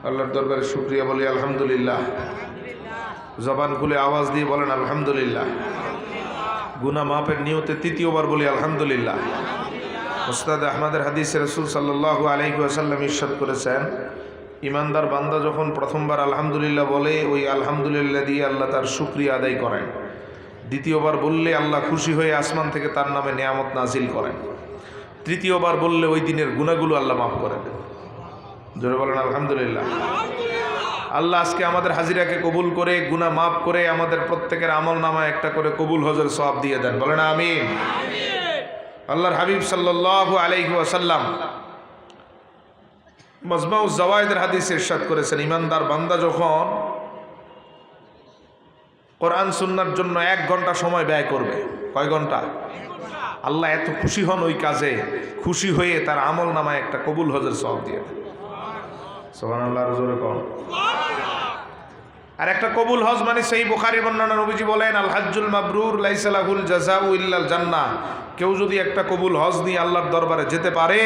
আল্লাহর দরবারে শুকরিয়া বলি আলহামদুলিল্লাহ। জবান খুলে আওয়াজ দিয়ে বলেন আলহামদুলিল্লাহ। গুনাহ মাফের নিয়তে তৃতীয়বার বলি আলহামদুলিল্লাহ। মুসনাদ আহমদের হাদিসে রাসূল সাল্লাল্লাহু আলাইহি ওয়াসাল্লাম ইরশাদ করেছেন, ইমানদার বান্দা যখন প্রথমবার আলহামদুলিল্লাহ বলে, ওই আলহামদুলিল্লাহ দিয়ে আল্লাহ তার শুকরিয়া আদায় করেন। দ্বিতীয়বার বললে আল্লাহ খুশি হয়ে আসমান থেকে তার নামে নেয়ামত নাজিল করেন। তৃতীয়বার বললে ওই দিনের গুনাহগুলো আল্লাহ মাফ করে দেন। জোরে বলেন আলহামদুলিল্লাহ। আল্লাহ আজকে আমাদের হাজিরাকে কবুল করে, গুনাহ মাফ করে, আমাদের প্রত্যেকের আমল নামায় একটা করে কবুল হজের সওয়াব দিয়ে দেন। বলেন আমিন। আল্লাহর হাবিব সাল্লাল্লাহু আলাইহি ওয়াসাল্লাম মাজমাউজ জাওয়ায়েদের হাদিসে ইরশাদ করেছেন, ইমানদার বান্দা যখন কোরআন সুন্নাহর জন্য 1 ঘন্টা সময় ব্যয় করবে, কয় ঘন্টা? আল্লাহ এত খুশি হন ওই কাজে, খুশি হয়ে তার আমল নামায় একটা কবুল হজের সওয়াব দিয়ে দেন। সুবহানাল্লাহ, জোরে কোন। আর একটা কবুল হজ মানে সেই বুখারীর বর্ণনা, নবীজি বলেন, আল হাজ্জুল মাবরুর লাইসা লাহুল জাযাউ ইল্লাল জান্নাহ। কেউ যদি একটা কবুল হজ নিয়ে আল্লাহর দরবারে যেতে পারে,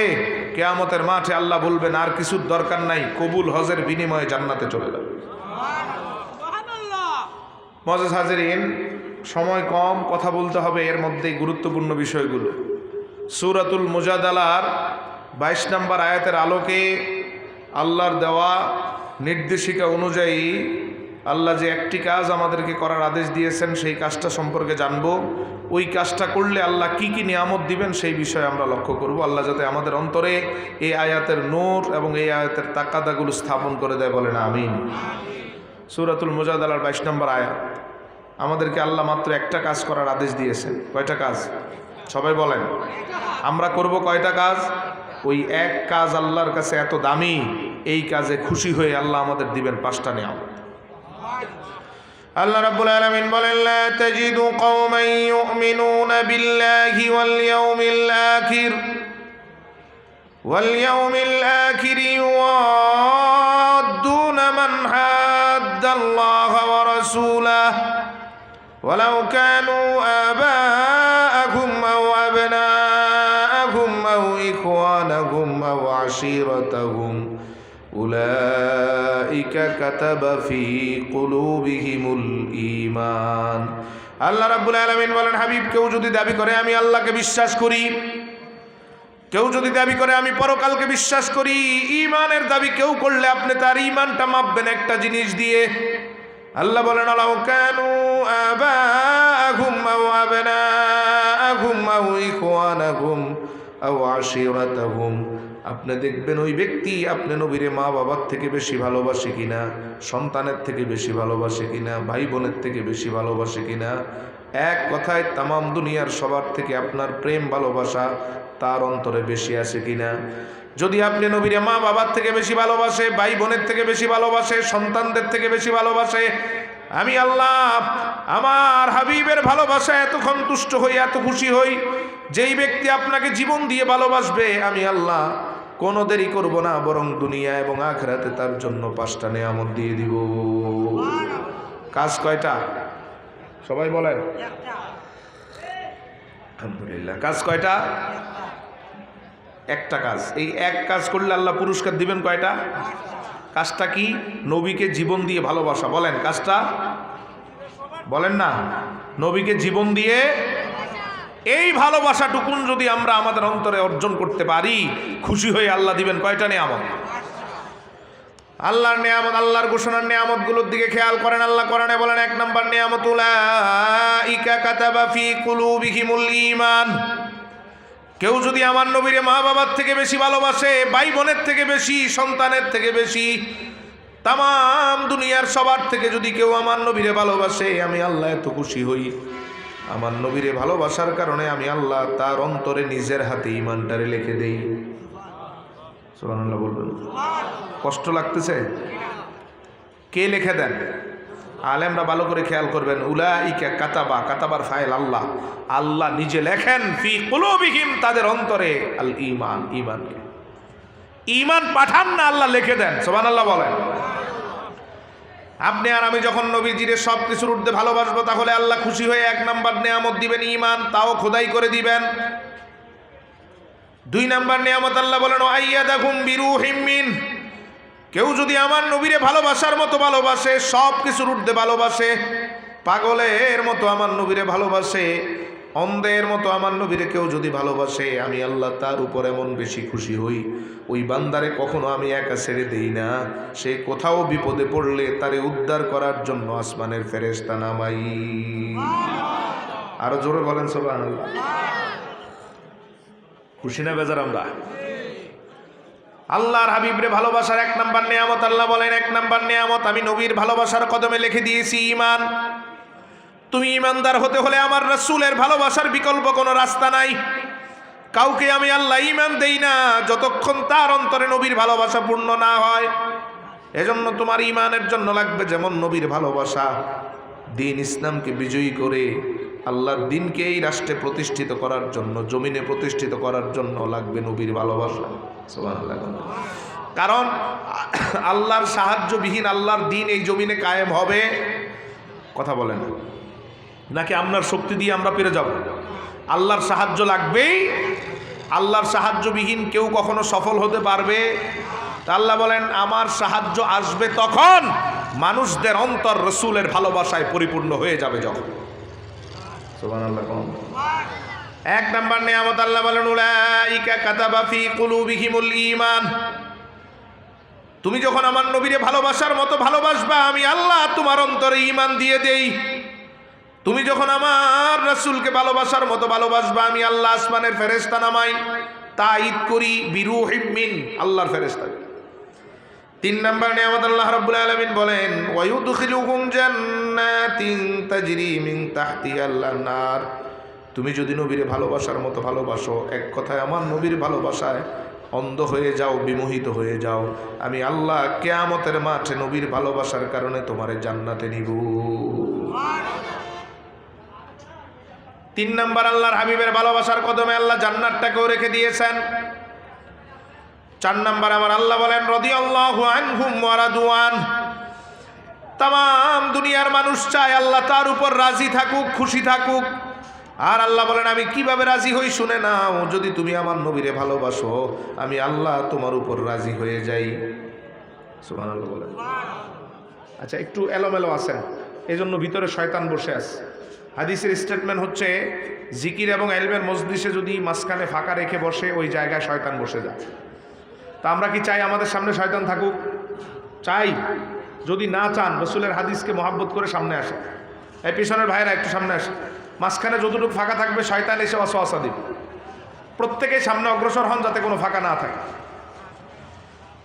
কিয়ামতের মাঠে আল্লাহ বলবেন আর কিছুর দরকার নাই, কবুল হজের বিনিময়ে জান্নাতে চলে যাবে। মুআজ্জাজ হাজিরিন, সময় কম, কথা বলতে হবে এর মধ্যেই গুরুত্বপূর্ণ বিষয়গুলো। সূরাতুল মুজাদালার 22 নম্বর আয়াতের আলোকে আল্লাহর দেওয়া নির্দেশিকা অনুযায়ী আল্লাহ যে একটি কাজ আমাদেরকে করার আদেশ দিয়েছেন, সেই কাজটা সম্পর্কে জানব। ওই কাজটা করলে আল্লাহ কি কি নিয়ামত দিবেন সেই বিষয়ে আমরা লক্ষ্য করব। আল্লাহ যাতে আমাদের অন্তরে এই আয়াতের নূর এবং এই আয়াতের তাকাদাগুলো স্থাপন করে দেয়, বলেন আমিন। সূরাতুল মুজাদালার 22 নম্বর আয়াত। আমাদেরকে আল্লাহ মাত্র একটা কাজ করার আদেশ দিয়েছেন। কয়টা কাজ? সবাই বলেন। আমরা করব কয়টা কাজ? ওই এক কাজ আল্লাহর কাছে এত দামি, এই কাজে খুশি হয়ে আল্লাহ আমাদের দিবেন 5টা নিয়ামত। আল্লাহ রাব্বুল আলামিন বলেন, লা তাজিদু কওমান ইউমিনুনা বিল্লাহি ওয়াল ইয়াউমিল আখির ইউয়াদ্দুনা মান হাদ্দাল্লাহা ওয়া রাসূলাহু ওয়ালাউ কানু আবাআহুম আও আবনাআহুম আও ইখওয়ানাহুম আও আশীরাতাহুম উলাইকা কাতাবা ফি কুলুবিহিমুল ঈমান। আল্লাহ রাব্বুল আলামিন বলেন, হাবিব, কেউ যদি দাবি করে আমি আল্লাহকে বিশ্বাস করি, কেউ যদি দাবি করে আমি পরকালকে বিশ্বাস করি, ঈমানের দাবি কেউ করলে আপনি তার ঈমানটা মাপবেন একটা জিনিস দিয়ে। আল্লাহ বলেন, আলাউ কানু আবাআহুম আও আবনাআহুম আও ইখওয়ানাহুম আও আশীরাতাহুম। আপনি দেখবেন ওই ব্যক্তি আপনি নবীরে মা বাবার থেকে বেশি ভালোবাসে কিনা, সন্তানের থেকে বেশি ভালোবাসে কিনা, ভাই বোনের থেকে বেশি ভালোবাসে কিনা। এক কথায় তামাম দুনিয়ার সবার থেকে আপনার প্রেম ভালোবাসা তার অন্তরে বেশি আছে কিনা। যদি আপনি নবীরে মা বাবার থেকে বেশি ভালোবাসে, ভাই বোনের থেকে বেশি ভালোবাসে, সন্তানদের থেকে বেশি ভালোবাসে, আমি আল্লাহ আমার হাবিবের ভালোবাসা এত সন্তুষ্ট হই, এত খুশি হই। যেই ব্যক্তি আপনাকে জীবন দিয়ে ভালোবাসবে, আমি আল্লাহ কোনো দেরি করব না, বরং দুনিয়া এবং আখিরাতে তার জন্য 5টা নিয়ামত দিয়ে দিব। কাজ কয়টা? সবাই বলেন আলহামদুলিল্লাহ। কাজ কয়টা? একটা কাজ। এই এক কাজ করলে আল্লাহ পুরস্কার দিবেন কয়টা? কাজটা কি? নবীকে জীবন দিয়ে ভালোবাসা। বলেন কাজটা, বলেন না। নবীকে জীবন দিয়ে এই ভালোবাসাটুকুন যদি আমরা আমাদের অন্তরে অর্জন করতে পারি, খুশি হয়ে আল্লাহ দিবেন কয়টা নিয়ামত? আল্লাহর নিয়ামত, আল্লাহর ঘোষণার নিয়ামতগুলোর দিকে খেয়াল করেন। আল্লাহ কোরআনে বলেন, 1 নম্বর নিয়ামত, উলাইকা কাতাবা ফি কুলুবিহিমুল ঈমান। কেউ যদি আমার নবীরে মা বাবার থেকে বেশি ভালোবাসে, ভাই বোনের থেকে বেশি, সন্তানের থেকে বেশি, তামাম দুনিয়ার সবার থেকে যদি কেউ আমার নবীরে ভালোবাসে, আমি আল্লাহ এত খুশি হই। আমার নবীরে ভালোবাসার কারণে আমি আল্লাহ তার অন্তরে নিজের হাতে ঈমানটারে লিখে দেই। সুবহানাল্লাহ বলবেন। কষ্ট লাগতেছে? কে লিখে দেন? আলেমরা ভালো করে খেয়াল করবেন। উলাইকা কাতাবা, কাতাবার ফাইল আল্লাহ, আল্লাহ নিজে লেখেন ফি কুলুবিহিম, তাদের অন্তরে আল ঈমান, ঈমানকে। ঈমান পাঠান না, আল্লাহ লিখে দেন। সুবহানাল্লাহ বলেন। আপনি আর আমি যখন নবীজিরে সব কিছুর ঊর্ধ্বে ভালোবাসবো, তাহলে আল্লাহ খুশি হয়ে 1 নম্বর নিয়ামত দিবেন ঈমান, তাও খোদাই করে দিবেন। 2 নম্বর নিয়ামত আল্লাহ বলেন, আইয়াদাকুম বিরূহিম মিন, কেউ যদি আমার নবীরে ভালোবাসার মতো ভালোবাসে, সব কিছুর ঊর্ধ্বে ভালোবাসে, পাগলের মতো আমার নবীরে ভালোবাসে, অন্ধের মতো আমার নবীরে কেউ যদি ভালোবাসে, আমি আল্লাহ তার উপর এমন বেশি খুশি হই, ওই বান্দারে কখনো আমি একা ছেড়ে দেই না। সে কোথাও বিপদে পড়লে তারে উদ্ধার করার জন্য আসমানের ফেরেশতা নামাই। আরো জোরে বলেন সুবহানাল্লাহ। খুশি না বেজার আমরা? আল্লাহর হাবিবরে ভালোবাসার এক নাম্বার নিয়ামত, আল্লাহ বলেন এক নাম্বার নিয়ামত আমি নবীর ভালোবাসার কদমে লিখে দিয়েছি ঈমান। তুমি ঈমানদার হতে হলে আমার রাসূলের ভালোবাসার বিকল্প কোনো রাস্তা নাই। কাউকে আমি আল্লাহ ঈমান দেই না যতক্ষণ তার অন্তরে নবীর ভালোবাসা পূর্ণ না হয়। এজন্য তোমার ঈমানের জন্য লাগবে যেমন নবীর ভালোবাসা, দ্বীন ইসলামকে বিজয়ী করে আল্লাহর দ্বীনকে এই রাষ্ট্রে প্রতিষ্ঠিত করার জন্য, জমিনে প্রতিষ্ঠিত করার জন্য লাগবে নবীর ভালোবাসা। সুবহানাল্লাহ। কারণ আল্লাহর সাহায্যবিহীন আল্লাহর দ্বীন এই জমিনে কায়েম হবে, কথা বলেন, নাকি আপনার শক্তি দিয়ে আমরা পেরে যাব? আল্লাহর সাহায্য লাগবেই। আল্লাহর সাহায্যবিহীন কেউ কখনো সফল হতে পারবে? তা আল্লাহ বলেন আমার সাহায্য আসবে তখন মানুষদের অন্তর রাসূলের ভালোবাসায় পরিপূর্ণ হয়ে যাবে যখন। সুবহানাল্লাহ। এক নাম্বার নিয়ামত আল্লাহ বলেন উলাইকা কাতাবা ফি কুলুবিহিমুল ঈমান। তুমি যখন আমার নবীরে ভালোবাসার মতো ভালোবাসবা, আমি আল্লাহ তোমার অন্তরে ঈমান দিয়ে দেই। তুমি যখন আমার রাসূলকে ভালোবাসার মতো ভালোবাসবা, আমি আল্লাহ আসমানের ফেরেশতা নামাই, তাঈদ করি বিরূহিম মিন, আল্লাহর ফেরেশতা। তিন নাম্বার নিয়ামত আল্লাহ রাব্বুল আলামিন বলেন ওয়ায়ুদখিলুহুম জান্নাতিন তাজরি মিন তাহতিহাল আনহার। তুমি যদি নবীরে ভালোবাসার মতো ভালোবাসো, এক কথায় আমার নবীর ভালোবাসায় অন্ধ হয়ে যাও, বিমোহিত হয়ে যাও, আমি আল্লাহ কিয়ামতের মাঠে নবীর ভালোবাসার কারণে তোমারে জান্নাতে নিব। তিন নাম্বার আল্লাহর হাবিবের ভালোবাসার কদমে আল্লাহ জান্নাতটাকেও রেখে দিয়েছেন। চার নাম্বার আমার আল্লাহ বলেন রাদিয়াল্লাহু আনহুম ওয়া রাদু আন। তাম দুনিয়ার মানুষ চায় আল্লাহ তার উপর রাজি থাকুক, খুশি থাকুক। আর আল্লাহ বলেন আমি কিভাবে রাজি হই শুনে নাও, যদি তুমি আমার নবীরে ভালোবাসো, আমি আল্লাহ তোমার উপর রাজি হয়ে যাই। সুবহানাল্লাহ বলেন। আচ্ছা, একটু এলোমেলো আছেন, এই জন্য ভিতরে শয়তান বসে আছে। হাদিসের স্টেটমেন্ট হচ্ছে জিকির এবং ইলমের মজলিসে যদি মাঝখানে ফাঁকা রেখে বসে, ওই জায়গায় শয়তান বসে যায়। তা আমরা কি চাই আমাদের সামনে শয়তান থাকুক? চাই? যদি না চান, রাসূলের হাদিসকে মহাব্বত করে সামনে আসে। এই পিছনের ভাইরা একটু সামনে আসে। মাঝখানে যতটুকু ফাঁকা থাকবে শয়তান এসে ওয়াসওয়াসা দিবে। প্রত্যেকেই সামনে অগ্রসর হন যাতে কোনো ফাঁকা না থাকে।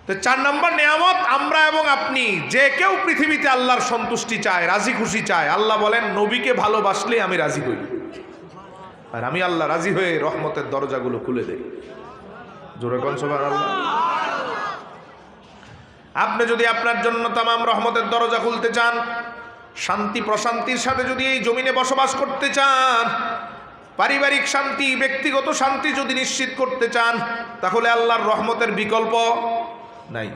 তো চার নম্বর নিয়ামত, আমরা এবং আপনি যে কেউ পৃথিবীতে আল্লাহর সন্তুষ্টি চায়, রাজি খুশি চায়, আল্লাহ বলেন নবীকে ভালোবাসলে আমি রাজি হই, আর আমি আল্লাহ রাজি হয়ে রহমতের দরজাগুলো খুলে দেই। জোরে কোন সুবহানাল্লাহ। আপনি যদি আপনার জন্য তামাম রহমতের দরজা খুলতে চান, শান্তি প্রশান্তির সাথে যদি এই জমিনে বসবাস করতে চান, পারিবারিক শান্তি, ব্যক্তিগত শান্তি যদি নিশ্চিত করতে চান, তাহলে আল্লাহর রহমতের বিকল্প নাই।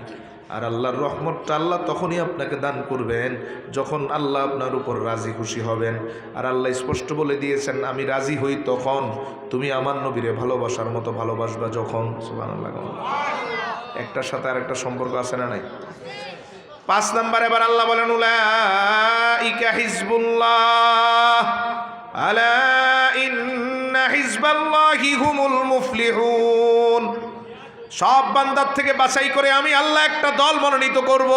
আর আল্লাহর রহমতটা আল্লাহ তখনই আপনাকে দান করবেন যখন আল্লাহ আপনার উপর রাজি খুশি হবেন। আর আল্লাহ স্পষ্ট বলে দিয়েছেন আমি রাজি হই তখন তুমি আমার নবীরে ভালোবাসার মতো ভালোবাসবা যখন। সুবহানাল্লাহ। একটার সাথে আর একটা সম্পর্ক আছে না নাই? পাঁচ নাম্বার এবার আল্লাহ বলেন উলাইকা হিজবুল্লাহ আলা ইন্না হিজবাল্লাহি হুমুল মুফলিহুন। সব বান্দার থেকে বাছাই করে আমি আল্লাহ একটা দল মনোনীত করব।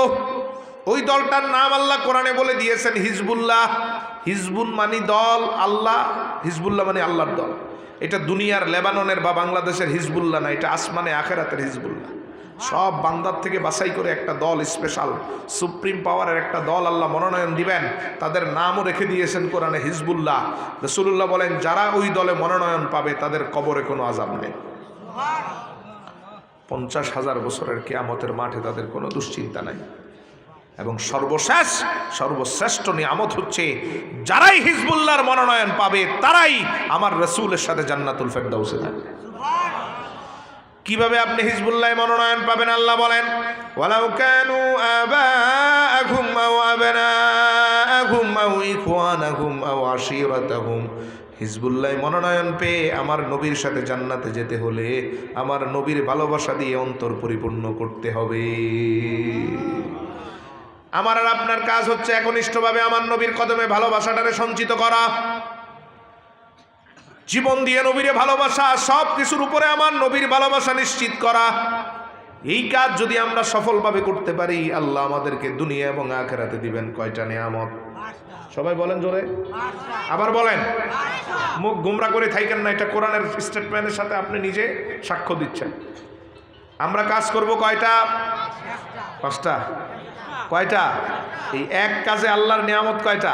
ওই দলটার নাম আল্লাহ কোরআনে বলে দিয়েছেন হিজবুল্লাহ। হিজবুল মানে দল, আল্লাহ, হিজবুল্লাহ মানে আল্লাহর দল। এটা দুনিয়ার লেবাননের বা বাংলাদেশের হিজবুল্লাহ না, এটা আসমানে আখেরাতের হিজবুল্লাহ। সব বান্দার থেকে বাছাই করে একটা দল, স্পেশাল সুপ্রিম পাওয়ারের একটা দল আল্লাহ মনোনয়ন দিবেন। তাদের নামও রেখে দিয়েছেন কোরআনে হিজবুল্লাহ। রাসূলুল্লাহ বলেন যারা ওই দলে মনোনয়ন পাবে তাদের কবরে কোনো আযাব নেই। 50,000 বছরের কিয়ামতের মাঠে তাদের কোনো দুশ্চিন্তা নাই। এবং সর্বশ্রেষ্ঠ নিয়ামত হচ্ছে যারাই হিজবুল্লাহর মনোনয়ন পাবে তারাই আমার রাসূলের সাথে জান্নাতুল ফেরদাউসে থাকবে। কিভাবে আপনি হিজবুল্লাহ মনোনয়ন পাবেন? আল্লাহ বলেন ওয়ালাউ কানু আবাআহুম আও আবনাআহুম আও ইখওয়ানাহুম আও আশীরাতাহুম হিজবুল্লাহ মনোনয়ন পেয়ে আমার নবীর সাথে জান্নাতে যেতে হলে আমার নবীর ভালোবাসা দিয়ে অন্তর পরিপূর্ণ করতে হবে। আমার আর আপনার কাজ হচ্ছে একনিষ্ঠভাবে আমার নবীর কদমে ভালোবাসাটারে সঞ্চিত করা, জীবন দিয়ে নবীরে ভালোবাসা, সব কিছুর উপরে আমার নবীর ভালোবাসা নিশ্চিত করা। এই কাজ যদি আমরা সফলভাবে করতে পারি, আল্লাহ আমাদেরকে দুনিয়া এবং আখিরাতে দিবেন কয়টা নিয়ামত? সবাই বলেন জোরে, আবার বলেন। মুখ গুমরা করে থাকেন না, এটা কোরআনের স্টেটমেন্টের সাথে আপনি নিজে সাক্ষ্য দিচ্ছেন। আমরা কাজ করব কয়টা? 5টা। কয়টা? এই এক কাজে আল্লাহর নিয়ামত কয়টা?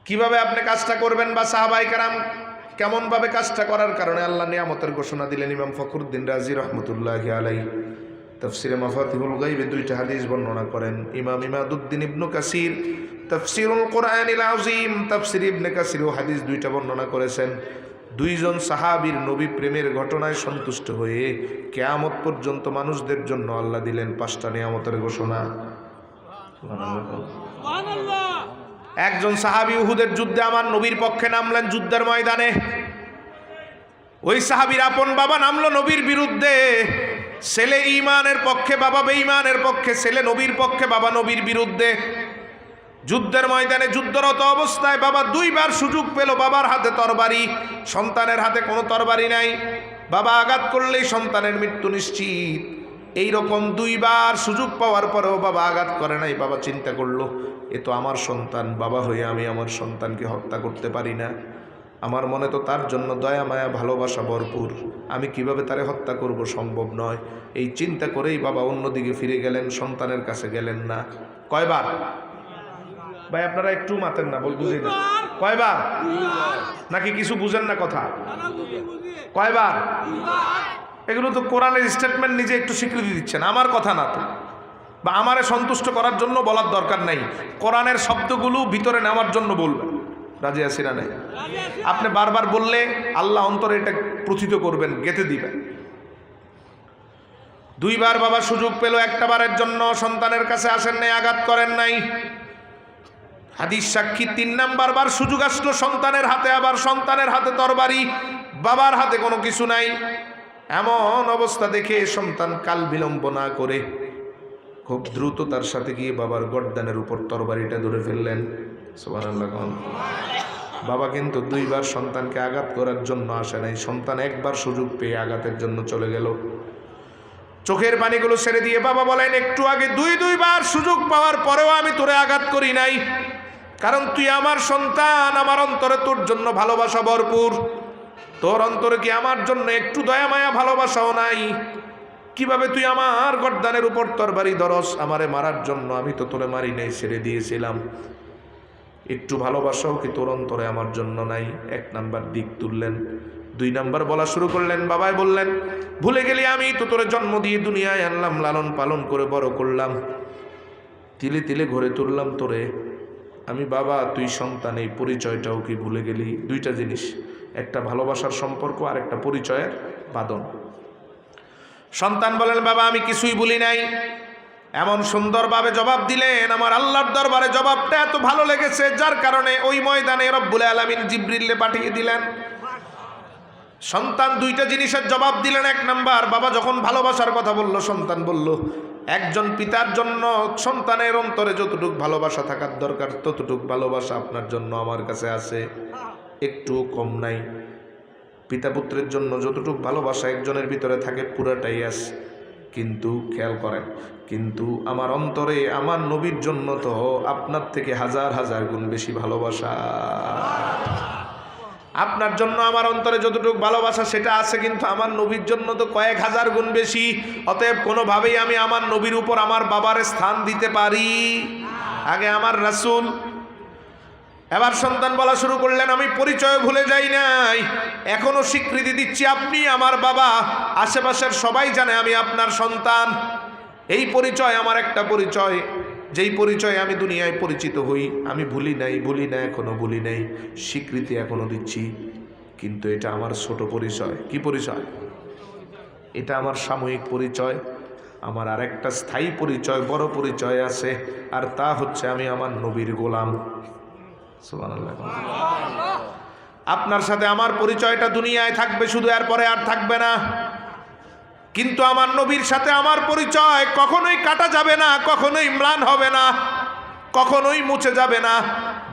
কিভাবে আপনি কাজটা করবেন বা সাহাবায়ে কেরাম কেমন ভাবে কাজটা করার কারণে আল্লাহ নিয়ামতের ঘোষণা দিলেন, ইমাম ফখরুদ্দিন রাজি রহমতুল্লাহি আলাইহি তাফসিরে মাফাতিহুল গায়বে 2টা হাদিস বর্ণনা করেন। ইমাম ইমাদুদ্দিন ইবনে কাসির তাফসিরুল কোরআনিল আযীম তাফসির ইবনে কাসির ও হাদিস 2টা বর্ণনা করেছেন। 2 জন সাহাবীর নবী প্রেমের ঘটনায় সন্তুষ্ট হয়ে কিয়ামত পর্যন্ত মানুষদের জন্য আল্লাহ দিলেন 5টা নিয়ামতের ঘোষণা। সুবহানাল্লাহ। একজন সাহাবী উহুদের যুদ্ধে আমার নবীর পক্ষে নামলেন যুদ্ধের ময়দানে। ওই সাহাবীর আপন বাবা নামলো নবীর বিরুদ্ধে। ছেলে ঈমানের পক্ষে, বাবা বেঈমানের পক্ষে। ছেলে নবীর পক্ষে, বাবা নবীর বিরুদ্ধে। যুদ্ধের ময়দানে যুদ্ধরত অবস্থায় বাবা 2 বার সুযোগ পেল। বাবার হাতে তরবারি, সন্তানের হাতে কোনো তরবারি নাই। বাবা আঘাত করলেই সন্তানের মৃত্যু নিশ্চিত। এই রকম 2 বার সুযোগ পাওয়ার পরেও বাবা আঘাত করে নাই। বাবা চিন্তা করলো, এ তো আমার সন্তান, বাবা হয়ে আমি আমার সন্তানকে হত্যা করতে পারি না। আমার মনে তো তার জন্য দয়া মায়া ভালোবাসা ভরপুর, আমি কিভাবে তারে হত্যা করব, সম্ভব নয়। এই চিন্তা করেই বাবা অন্যদিকে ফিরে গেলেন, সন্তানের কাছে গেলেন না। কয়বার ভাই? আপনারা একটু মাতেন না, বুঝি না। কয়বার? নাকি কিছু বুঝেন না কথা? কয়বার? এগুলো তো কোরআনের স্টেটমেন্ট, নিজে একটু স্বীকৃতি দিচ্ছেন, আমার কথা না তো, বা আমারে সন্তুষ্ট করার জন্য বলার দরকার নাই। কোরআনের শব্দগুলো ভিতরে নেওয়ার জন্য বলবেন। রাজি আছি না নাই? আপনি বারবার বললে আল্লাহ অন্তরে এটা প্রথিত করবেন, গেঁথে দিবেন। 2 বার বাবা সুযোগ পেল, একটা বারের জন্য সন্তানের কাছে আসেন নাই, আঘাত করেন নাই। হাদিস সাক্ষী 3 নাম্বার বার সুযোগ আসলো সন্তানের হাতে, আবার সন্তানের হাতে তরবারি, বাবার হাতে কোনো কিছু নাই। এমন অবস্থা দেখে সন্তান কাল বিলম্ব না করে খুব দ্রুত তার সাথে গিয়ে বাবার গর্দানের উপর তরবারিটা ধরে ফেললেন। সুবহানাল্লাহ। বাবা কিন্তু 2 বার সন্তানকে আঘাত করার জন্য আসে নাই, সন্তান একবার সুযোগ পেয়ে আঘাতের জন্য চলে গেল। চোখের পানিগুলো ছেড়ে দিয়ে বাবা বলেন, একটু আগে 2 বার সুযোগ পাওয়ার পরেও আমি তোরে আঘাত করি নাই, কারণ তুই আমার সন্তান, আমার অন্তরে তোর জন্য ভালোবাসা ভরপুর। তোর অন্তরে কি আমার জন্য একটু দয়া মায়া ভালোবাসাও নাই? কিভাবে তুই আমার গর্দানের উপর তরবারি ধরস আমারে মারার জন্য? আমি তো তোরে মারি নাই, ছেড়ে দিয়েছিলাম। একটু ভালোবাসাও কি তোর অন্তরে আমার জন্য নাই? 1 নাম্বার দিক তুললেন। 2 নাম্বার বলা শুরু করলেন। বাবাই বললেন, ভুলে গেলি আমি তো তোরে জন্ম দিয়ে দুনিয়ায় আনলাম, লালন পালন করে বড় করলাম, তিলে তিলে ঘরে তুললাম তোরে আমি। বাবা তুই সন্তান, এই পরিচয়টাও কি ভুলে গেলি? 2টা জিনিস, একটা ভালোবাসার সম্পর্ক আর একটা পরিচয়ের বাঁধন। সন্তান বলেন, বাবা আমি কিছুই ভুলি নাই। এমন সুন্দরভাবে জবাব দিলেন, আমার আল্লাহর দরবারে জবাবটা এত ভালো লেগেছে, যার কারণে ওই ময়দানে রব্বুল আলামিন জিবরিলকে পাঠিয়ে দিলেন। সন্তান 2টা জিনিসের জবাব দিলেন। 1 নাম্বার, বাবা যখন ভালোবাসার কথা বলল, সন্তান বলল, একজন পিতার জন্য সন্তানের অন্তরে যতটুকু ভালোবাসা থাকার দরকার ততটুকু ভালোবাসা আপনার জন্য আমার কাছে আছে, একটু কম নাই। পিতা পুত্রের জন্য যতটুকু ভালোবাসা একজনের ভিতরে থাকে পুরাটাই আছে। কিন্তু খেয়াল করেন, কিন্তু আমার অন্তরে আমার নবীর জন্য তো আপনার থেকে 1000 গুণ বেশি ভালোবাসা। আপনার জন্য আমার অন্তরে যতটুকু ভালোবাসা সেটা আছে, কিন্তু আমার নবীর জন্য তো কয়েক হাজার গুণ বেশি। অতএব কোনোভাবেই আমি আমার নবীর উপর আমার বাবার স্থান দিতে পারি? আগে আমার রাসূল। এবার সন্তান বলা শুরু করলেন, আমি পরিচয় ভুলে যাই নাই, এখনো স্বীকৃতি দিচ্ছি আপনি আমার বাবা। আশেপাশের সবাই জানে আমি আপনার সন্তান। এই পরিচয় আমার একটা পরিচয়, যেই পরিচয়ে আমি দুনিয়ায় পরিচিত হই। আমি ভুলি নাই, এখনো ভুলি নাই, স্বীকৃতি এখনো দিচ্ছি। কিন্তু এটা আমার ছোট পরিচয়। কি পরিচয়? এটা আমার সাময়িক পরিচয়। আমার আরেকটা স্থায়ী পরিচয়, বড় পরিচয় আছে, আর তা হচ্ছে আমি আমার নবীর গোলাম। সুবহানাল্লাহ। আপনার সাথে আমার পরিচয়টা দুনিয়ায় থাকবে শুধু, এরপরে আর থাকবে না। কিন্তু আমার নবীর সাথে আমার পরিচয় কখনোই কাটা যাবে না, কখনোই ম্লান হবে না, কখনোই মুছে যাবে না।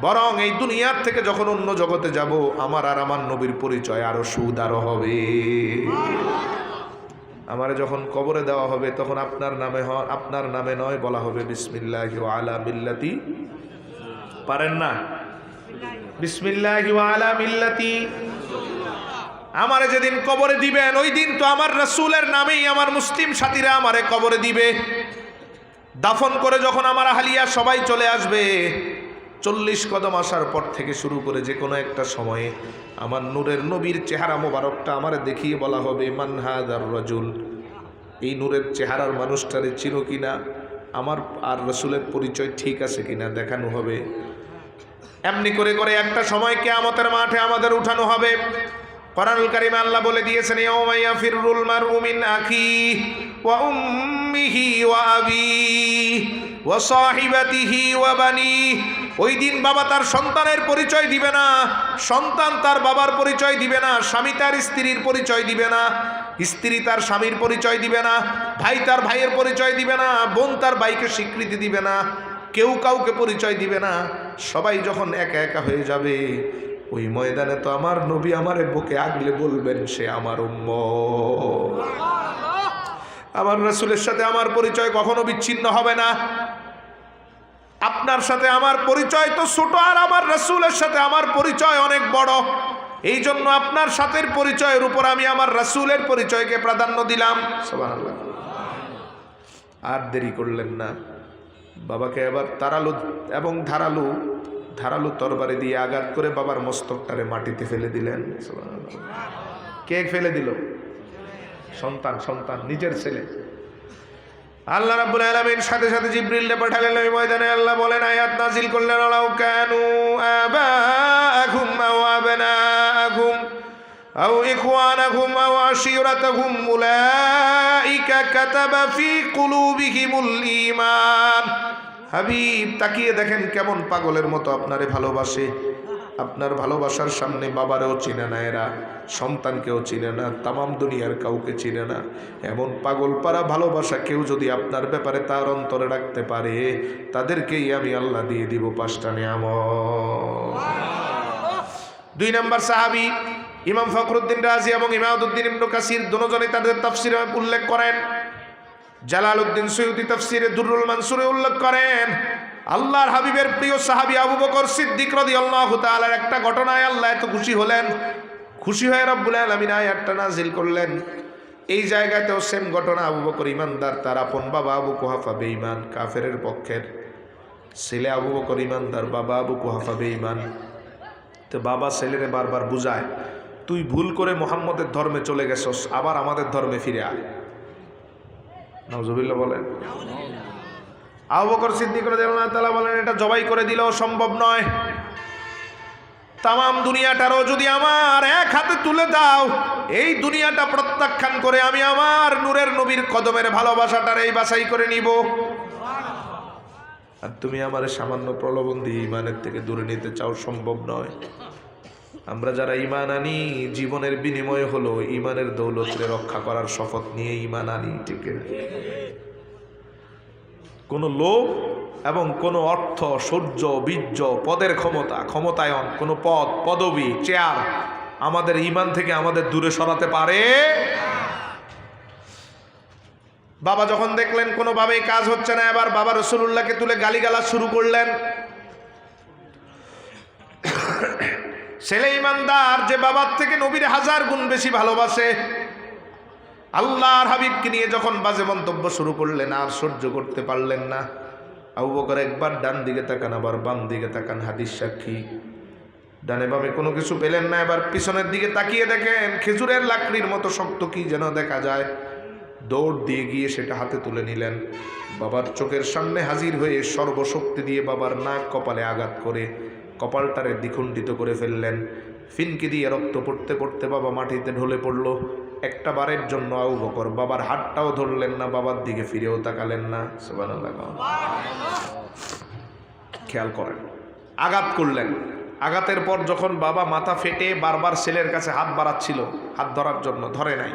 বরং এই দুনিয়ার থেকে যখন অন্য জগতে যাব, আমার আর আমার নবীর পরিচয় আরো সুদারো হবে। আমারে যখন কবরে দেওয়া হবে তখন আপনার নামে নয় বলা হবে বিসমিল্লাহি ওয়া আলা মিল্লাতি। পারেন না? বিসমিল্লাহি ওয়া আলা মিল্লাতি। আমারে যেদিন কবরে দিবেন ওই দিন তো আমার রাসূলের নামেই আমার মুসলিম সাথীরা আমারে কবরে দিবে। দাফন করে যখন আমার আহলিয়া সবাই চলে আসবে, 40 কদম আসার পর থেকে শুরু করে যে কোনো একটা সময়ে আমার নূরের নবীর চেহারা মোবারকটা আমারে দেখিয়ে বলা হবে মান হাযার রাজুল। এই নূরের চেহারার মানুষটারে চিনো কিনা, আমার আর রাসূলের পরিচয় ঠিক আছে কিনা দেখানো হবে। এমনি করে করে একটা সময় কিয়ামতের মাঠে আমাদের উঠানো হবে। কুরআনুল কারীমে আল্লাহ বলে দিয়েছেন ইয়াউমা ইয়াফিরুল মারউ মিন আখিহি ওয়া উম্মিহি ওয়া আবিহি ওয়া সাহিবাতিহি ওয়া বানিহি। ওই দিন বাবা তার সন্তানের পরিচয় দিবে না, সন্তান তার বাবার পরিচয় দিবে না, স্বামী তার স্ত্রীর পরিচয় দিবে না, স্ত্রী তার স্বামীর পরিচয় দিবে না, ভাই তার ভাইয়ের পরিচয় দিবে না, বোন তার ভাইকে স্বীকৃতি দিবে না, কেউ কাউকে পরিচয় দিবে না। সবাই যখন একা একা হয়ে যাবে, ওই ময়দানে তো আমার নবী আমারে বুকে আগলে বলবেন সে আমার উম্মত। আমার রাসূলের সাথে আমার পরিচয় কখনো বিচ্ছিন্ন হবে না। আপনার সাথে আমার পরিচয় তো ছোট, আর আমার রাসূলের সাথে আমার পরিচয় অনেক বড়। এই জন্য আপনার সাথে পরিচয়ের উপর আমি আমার রাসূলের পরিচয়কে প্রাধান্য দিলাম। সুবহানাল্লাহ। আর দেরি করলেন না, বাবাকে এবার তারালু এবং ধারালু তরবারি দিয়ে আঘাত করে বাবার মস্তকটারে মাটিতে ফেলে দিলেন। কে ফেলে দিল? সন্তান, নিজের ছেলে। আল্লাহ রাব্বুল আলামিন সাথে সাথে জিবরিলকে পাঠালেন ওই ময়দানে। আল্লাহ বলেন, আয়াত নাযিল করলেন, লাউ কানু আবাআকুম আও আবনাআকুম আও ইখওয়ানাকুম আও আশীরাতাকুম উলাইকা কাতাবা ফি কুলুবিহিমুল ঈমান। হাবিব, তাকিয়ে দেখেন কেমন পাগলের মতো আপনারে ভালোবাসে। আপনার ভালোবাসার সামনে বাবারেও চিনে না, এরা সন্তানকেও চিনে না, তামাম দুনিয়ার কাউকে চিনে না। এমন পাগল পারা ভালোবাসা কেউ যদি আপনার ব্যাপারে তার অন্তরে রাখতে পারে, তাদেরকেই আমি আল্লাহ দিয়ে দিব 5টা নিয়ামত। 2 নম্বর সাহাবী ইমাম ফখরুদ্দিন রাজি এবং ইমাদউদ্দিন ইবনে কাসির দুজনেই তাদের তাফসীরে উল্লেখ করেন। জালালউদ্দিন সৈয়দী তাফসীরে দুররুল মানসুরে উল্লেখ করেন, আল্লাহর হাবিবের প্রিয় সাহাবী আবু বকর সিদ্দিক রাদিয়াল্লাহু তাআলার একটা ঘটনায় আল্লাহ এত খুশি হলেন, খুশি হয়ে রব্বুল আলামিন আয়াতটা নাযিল করলেন। এই জায়গাতেও সেম ঘটনা। আবু বকর ইমানদার, তার আপন বাবা আবু কুহাফা বেঈমান, কাফেরের পক্ষের ছেলে। আবু বকর ইমানদার, বাবা আবু কুহাফা বেঈমান। তো বাবা ছেলেরে বারবার বুঝায়, তুই ভুল করে মুহাম্মদের ধর্মে চলে গেছস, আবার আমাদের ধর্মে ফিরে আয়। নাউজুবিল্লাহ বলেন। আবু বকর সিদ্দিক রাদিয়াল্লাহু তাআলা বলেন, এটা জবাই করে দিলেও সম্ভব নয়। তামাম দুনিয়াটারও যদি আমার এক হাতে তুলে দাও, এই দুনিয়াটা প্রত্যাখ্যান করে আমি আমার নূরের নবীর কদমের ভালোবাসাটার এই বাছাই করে নিব। আর তুমি আমার সামান্য প্রলোভন দিয়ে ইমানের থেকে দূরে নিতে চাও, সম্ভব নয়। আমরা যারা ইমান আনি, জীবনের বিনিময় হলো ইমানের দৌলতকে রক্ষা করার শপথ নিয়ে ইমান আনি। ঠিক না? কোনো লোভ এবং কোনো অর্থ, সূর্য, বীর্য, পদের ক্ষমতায়ন, কোনো পদ, পদবি, চেয়ার আমাদের ইমান থেকে আমাদের দূরে সরাতে পারে। বাবা যখন দেখলেন কোনোভাবেই কাজ হচ্ছে না, এবার বাবা রাসূলুল্লাহকে তুলে গালিগালাজ শুরু করলেন। ছেলে ইমানদার, যে বাবার থেকে নবীর 1000 গুণ বেশি ভালোবাসে, আল্লাহর হাবিবকে নিয়ে যখন বাজে মন্তব্য শুরু করলেন, আর সহ্য করতে পারলেন না। আবু বকর একবার ডান দিকে তাকান, আবার বাম দিকে তাকান, হাদিস সাক্ষী। ডানে বামে কোনো কিছু পেলেন না, এবার পিছনের দিকে তাকিয়ে দেখেন খেজুরের লাকড়ির মতো শক্ত কি যেন দেখা যায়। দৌড় দিয়ে গিয়ে সেটা হাতে তুলে নিলেন। বাবার চোখের সামনে হাজির হয়ে সর্বশক্তি দিয়ে বাবার নাক কপালে আঘাত করে কপালটারে দ্বিখণ্ডিত করে ফেললেন। ফিনকি দিয়ে রক্ত পড়তে পড়তে বাবা মাটিতে ঢলে পড়ল। একটা বারের জন্য আবু বকর বাবার হাতটাও ধরলেন না, বাবার দিকে ফিরেও তাকালেন না। সুবহানাল্লাহ। খেয়াল করেন, আঘাত করলেন। আঘাতের পর যখন বাবা মাথা ফেটে বারবার ছেলের কাছে হাত বাড়াচ্ছিল হাত ধরার জন্য, ধরে নাই।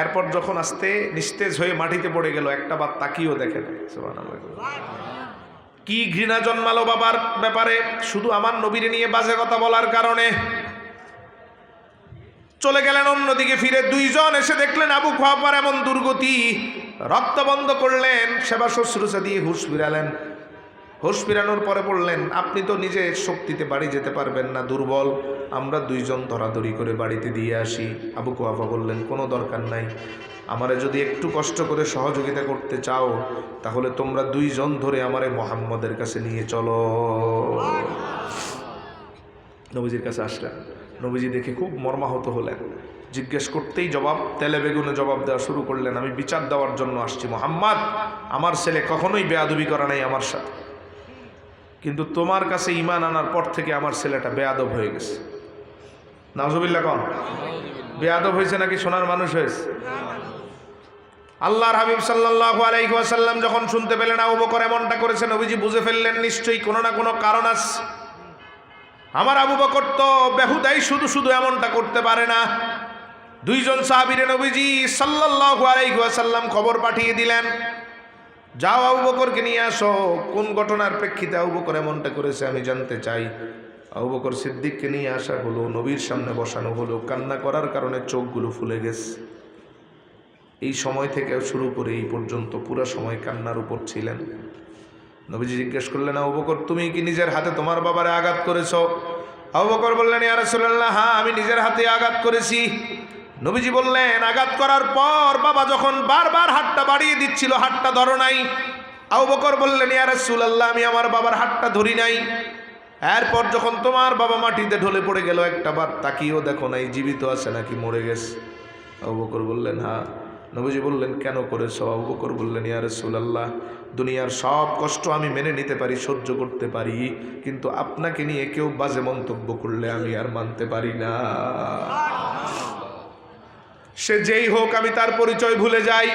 এরপর যখন আস্তে নিস্তেজ হয়ে মাটিতে পড়ে গেল, একটা বার তাকিয়েও দেখে নাই। সুবহানাল্লাহ। কি ঘৃণা জন্মালো বাবার ব্যাপারে, শুধু আমার নবীরে নিয়ে বাজে কথা বলার কারণে। চলে গেলেন অন্যদিকে ফিরে। দুইজন এসে দেখলেন আবু কুহাফার এমন দুর্গতি, রক্ত বন্ধ করলেন, সেবা শুশ্রূষা দিয়ে হুঁশ ফিরালেন। হুঁশ ফিরানোর পরে বললেন, আপনি তো নিজে শক্তিতে বাড়ি যেতে পারবেন না, দুর্বল, আমরা দুইজন ধরাধরি করে বাড়িতে দিয়ে আসি। আবু কুহাফা বললেন, কোনো দরকার নাই, আমারে যদি একটু কষ্ট করে সহযোগিতা করতে চাও তাহলে তোমরা দুইজন ধরে আমারে মুহাম্মদের কাছে নিয়ে চলো। নবীজির কাছে আসলেন। নবীজি দেখে খুব মর্মাহত হলেন। জিজ্ঞেস করতেই জবাব, তেলে বেগুনে জবাব দেওয়া শুরু করলেন, আমি বিচার দেওয়ার জন্য আসছি মুহাম্মদ, আমার ছেলে কখনোই বেয়াদবি করে নাই আমার সাথে, কিন্তু তোমার কাছে ঈমান আনার পর থেকে আমার ছেলেটা বেয়াদব হয়ে গেছে। নাউজুবিল্লাহ কোন? বেয়াদব হয়েছে নাকি সোনার মানুষ হয়েছে? আল্লাহর হাবিব সাল্লাল্লাহু আলাইহি ওয়াসাল্লাম যখন শুনতে পেলেন আবু বকর এমনটা করেছে, নবীজি বুঝে ফেললেন নিশ্চয়ই কোনো না কোনো কারণ আছে। আমার আবু বকর তো বেহুদাই শুধু শুধু এমনটা করতে পারে না। দুইজন সাহাবীরে নবীজি সাল্লাল্লাহু আলাইহি ওয়াসাল্লাম খবর পাঠিয়ে দিলেন, যাও আবু বকরকে নিয়ে আসো, কোন ঘটনার প্রেক্ষিতে আবু বকর এমনটা করেছে আমি জানতে চাই। আবু বকর সিদ্দিককে নিয়ে আসা হলো, নবীর সামনে বসানো হলো। কান্না করার কারণে চোখগুলো ফুলে গেছে। এই সময় থেকে শুরু করে এই পর্যন্ত পুরো সময় কান্নার উপর ছিলেন। নবীজি জিজ্ঞেস করলেন, আবু বকর তুমি কি নিজের হাতে তোমার বাবারে আঘাত করেছো? আবু বকর বললেন, ইয়া রাসূলুল্লাহ, হ্যাঁ আমি নিজের হাতে আঘাত করেছি। নবীজি বললেন, আঘাত করার পর বাবা যখন বারবার হাতটা বাড়িয়ে দিচ্ছিল হাতটা ধরো নাই? আবু বকর বললেন, ইয়া রাসূলুল্লাহ, আমি আমার বাবার হাতটা ধরি নাই। এরপর যখন তোমার বাবা মাটিতে ঢলে পড়ে গেল একটা বার তাকিয়েও দেখো নাই জীবিত আছে নাকি মরে গেছে? আবু বকর বললেন, হ্যাঁ। নবীজি বললেন, কেন করেছো? আবু বকর বললেন, ইয়া রাসূলুল্লাহ, দুনিয়ার সব কষ্ট আমি মেনে নিতে পারি, সহ্য করতে পারি, কিন্তু আপনাকে নিয়ে কেউ বাজে মন্তব্য করলে আমি আর মানতে পারি না। সে যেই হোক আমি তার পরিচয় ভুলে যাই।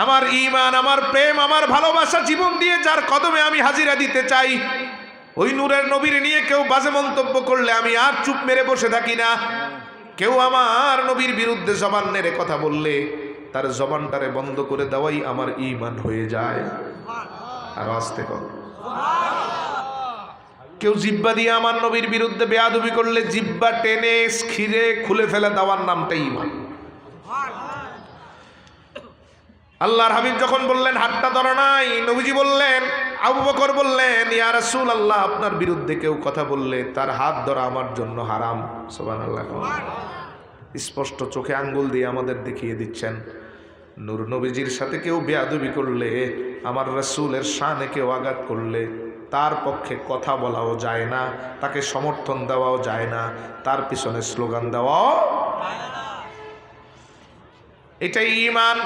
আমার ঈমান, আমার প্রেম, আমার ভালোবাসা জীবন দিয়ে যার কদমে আমি হাজিরা দিতে চাই, ওই নূরের নবীর নিয়ে কেউ বাজে মন্তব্য করলে আমি আর চুপ মেরে বসে থাকি না। কেউ আমার নবীর বিরুদ্ধে জবান নেড়ে কথা বললে তার জবানটারে বন্ধ করে দেওয়াই আমার ঈমান হয়ে যায়। আর আস্তে কর। কেউ জিহ্বা দিয়ে আমার নবীর বিরুদ্ধে বেয়াদবি করলে জিহ্বা টেনে খিরে খুলে ফেলে দেওয়ার নামটাই ঈমান। আল্লাহর হাবিব যখন বললেন হাতটা ধরো নাই, নবীজি বললেন, আবু বকর বললেন, ইয়া রাসূলুল্লাহ, আপনার বিরুদ্ধে কেউ কথা বললে তার হাত ধরা আমার জন্য হারাম। সুবহানাল্লাহ। স্পষ্ট চোখে আঙ্গুল দিয়ে আমাদের দেখিয়ে দিচ্ছেন, নূর নবীজির সাথে কেউ বেয়াদবি করলে, আমার রাসূলের শানে কেউ আঘাত করলে তার পক্ষে কথা বলাও যায় না, তাকে সমর্থন দেওয়াও যায় না, তার পিছনে স্লোগান দেওয়াও যায় না। এটাই ঈমান।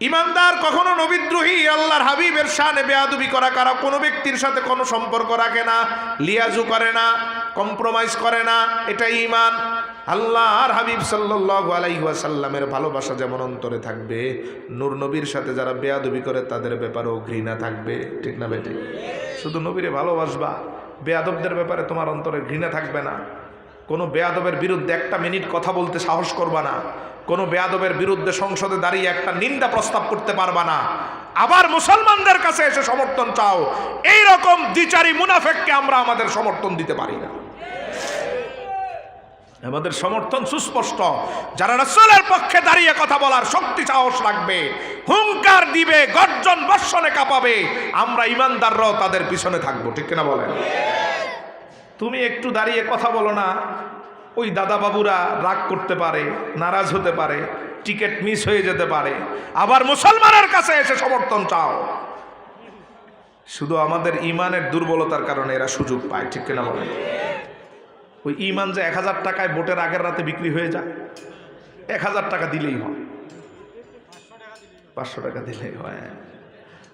ইমানদার কখনো নবীদ্রোহী, আল্লাহর হাবিবের শানে বেয়াদবি করা কারা কোনো ব্যক্তির সাথে কোনো সম্পর্ক রাখে না, লিয়াজু করে না, কম্প্রোমাইজ করে না, এটাই ঈমান। আল্লাহর হাবিব সাল্লাল্লাহু আলাইহি ওয়াসাল্লামের ভালোবাসা যেমন অন্তরে থাকবে, নূর নবীর সাথে যারা বেয়াদবি করে তাদের ব্যাপারেও ঘৃণা থাকবে। ঠিক না বেটি? শুধু নবীরে ভালোবাসবা, বেয়াদবদের ব্যাপারে তোমার অন্তরে ঘৃণা থাকবে না। কোনো বেয়াদবের বিরুদ্ধে একটা মিনিট কথা বলতে সাহস করবা না। কোনো বেয়াদবের বিরুদ্ধে সংসদে দাঁড়িয়ে একটা নিন্দা প্রস্তাব করতে পারবা না। আবার মুসলমানদের কাছে এসে সমর্থন চাও, এই রকম দ্বিচারী মুনাফিককে আমরা আমাদের সমর্থন দিতে পারি না। আমাদের সমর্থন সুস্পষ্ট। যারা রাসূলের পক্ষে দাঁড়িয়ে কথা বলার শক্তি সাহস রাখবে, হুঙ্কার দিবে, গর্জন বর্ষণে কাঁপাবে, আমরা ইমানদাররাও তাদের পিছনে থাকবো। ঠিক কিনা বলেন? তুমি একটু দাঁড়িয়ে কথা বলো না, ওই দাদা বাবুরা রাগ করতে পারে, নারাজ হতে পারে, টিকিট মিস হয়ে যেতে পারে। আবার মুসলমানের কাছে এসে সমর্থন চাও, শুধু আমাদের ইমানের দুর্বলতার কারণে এরা সুযোগ পায়। ঠিক কিনা বলেন? ওই ইমান যে 1000 টাকায় ভোটের আগের রাতে বিক্রি হয়ে যায়, 1000 টাকা দিলেই হয়, 500 টাকা দিলেই হয়,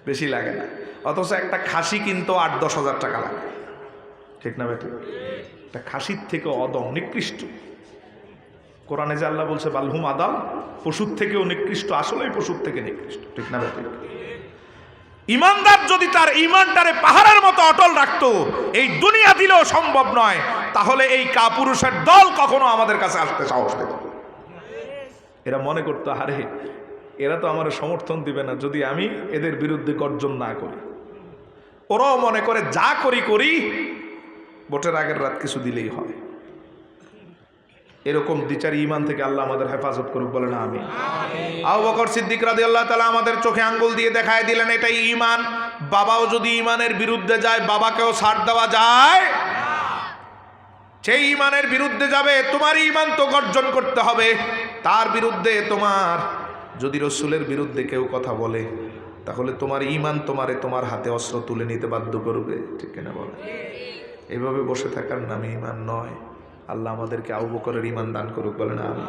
বেশি লাগে না। অথচ একটা খাসি কিন্তু 8-10 হাজার টাকা লাগে। ঠিক না বেটি? একটা খাসির থেকে অদম, নিকৃষ্ট। কোরআনে যে আল্লাহ বলছে বালহুম আদাল, পশুর থেকেও নিকৃষ্ট, আসলেই পশুর থেকে নিকৃষ্ট। ঠিক না বেটি? ইমানদার যদি তার ইমানটারে পাহাড়ের মতো অটল রাখতো, এই দুনিয়া দিলেও সম্ভব নয়, তাহলে এই কাপুরুষের দল কখনো আমাদের কাছে আসতে সাহস পেত। এরা মনে করতো, আরে এরা তো আমার সমর্থন দিবে না যদি আমি এদের বিরুদ্ধে গর্জন না করি। ওরাও মনে করে যা করি ভোটের আগের রাত কিছু দিলেই হয়। এরকম দ্বিচারী ঈমান থেকে আল্লাহ আমাদের হেফাজত করুক, বলে না আমিন। আবু বকর সিদ্দিক রাদিয়াল্লাহু তাআলা আমাদের চোখে আঙ্গুল দিয়ে দেখায় দিলেন এটাই ঈমান। বাবাও যদি ঈমানের বিরুদ্ধে যায়, বাবাকেও ছাড় দেওয়া যায়? সেই ঈমানের বিরুদ্ধে যাবে, তোমার ঈমান তো গর্জন করতে হবে। তার বিরুদ্ধে তোমার যদি রাসূলের বিরুদ্ধে কেউ কথা বলে, তাহলে তোমার ঈমান তোমার হাতে অস্ত্র তুলে নিতে বাধ্য করবে, ঠিক না বলে? এইভাবে বসে থাকার নামে ঈমান নয়। আল্লাহ আমাদেরকে আবু বকরের ঈমান দান করুক, বলে না আমিন।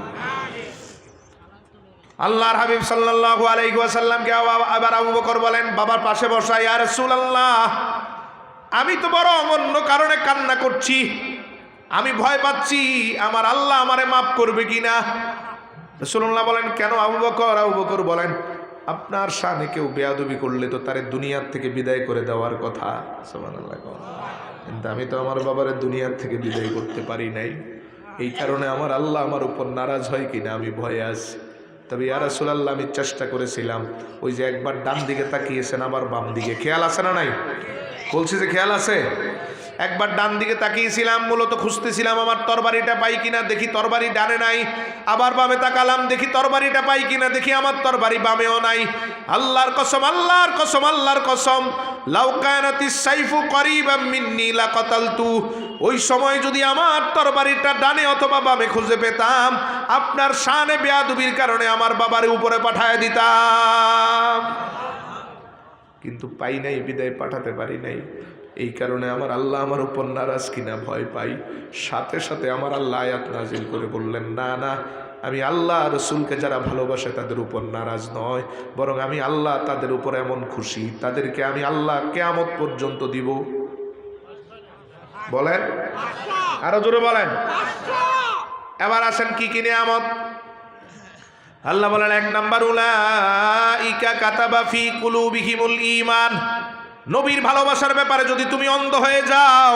আল্লাহর হাবিব সাল্লাল্লাহু আলাইহি ওয়াসাল্লামকে আবার আবু বকর বলেন, বাবার পাশে বসা, ইয়া রাসূলুল্লাহ, আমি তো বড় অন্য কারণে কান্না করছি, আমি ভয় পাচ্ছি আমার আল্লাহ আমারে মাফ করবে কিনা। রাসূলুল্লাহ বলেন, কেন আবু বকর? আবু বকর বলেন, আপনার শানে কেউ বেয়াদবি করলে তো তারে দুনিয়ার থেকে বিদায় করে দেওয়ার কথা। সুবহানাল্লাহ। কিন্তু আমি তো আমার বাবারে দুনিয়ার থেকে বিদায় করতে পারি নাই, এই কারণে আমার আল্লাহ আমার উপর নারাজ হয় কিনা আমি ভয়ে আছি। তবে ইয়া রাসূলুল্লাহ, আমি চেষ্টা করেছিলাম, ওই যে একবার ডান দিকে তাকিয়েছেন আবার বাম দিকে, খেয়াল আছে না নাই? বলছি যে খেয়াল আছে। একবার ডান দিকে তাকিয়েছিলাম, মূলত খুঁজতেছিলাম আমার তরবারিটা পাই কিনা, দেখি তরবারি ডানে নাই। আবার বামে তাকালাম, দেখি তরবারিটা পাই কিনা, দেখি আমার তরবারি বামেও নাই। আল্লাহর কসম, আল্লাহর কসম, আল্লাহর কসম, লাউ কানাতিস সাইফু করিবাম মিন্নি লাকাতালতু, ওই সময় যদি আমার তরবারিটা ডানে অথবা বামে খুঁজে পেতাম, আপনার শানে বেয়াদবির কারণে আমার বাবার উপরে পাঠায় দিতাম। কিন্তু পাই নাই, বিদায় পাঠাতে পারি নাই। এই কারণে আমার আল্লাহ আমার উপর নারাজ কিনা ভয় পাই। সাথে সাথে আমার আল্লাহ আয়াত নাজিল করে বললেন, না না, আমি আল্লাহ রসুলকে যারা ভালোবাসে তাদের উপর নারাজ নয়, বরং আমি আল্লাহ তাদের উপর এমন খুশি, তাদেরকে আমি আল্লাহ কিয়ামত পর্যন্ত দিব। বলেন, আরো জোরে বলেন। এবার আসেন কি কি নিয়ামত। আল্লাহ বলেন, এক নাম্বার, উলাইকা কাতাবা ফি কুলুবিহিমুল ঈমান। নবীর ভালোবাসার ব্যাপারে যদি তুমি অন্ধ হয়ে যাও,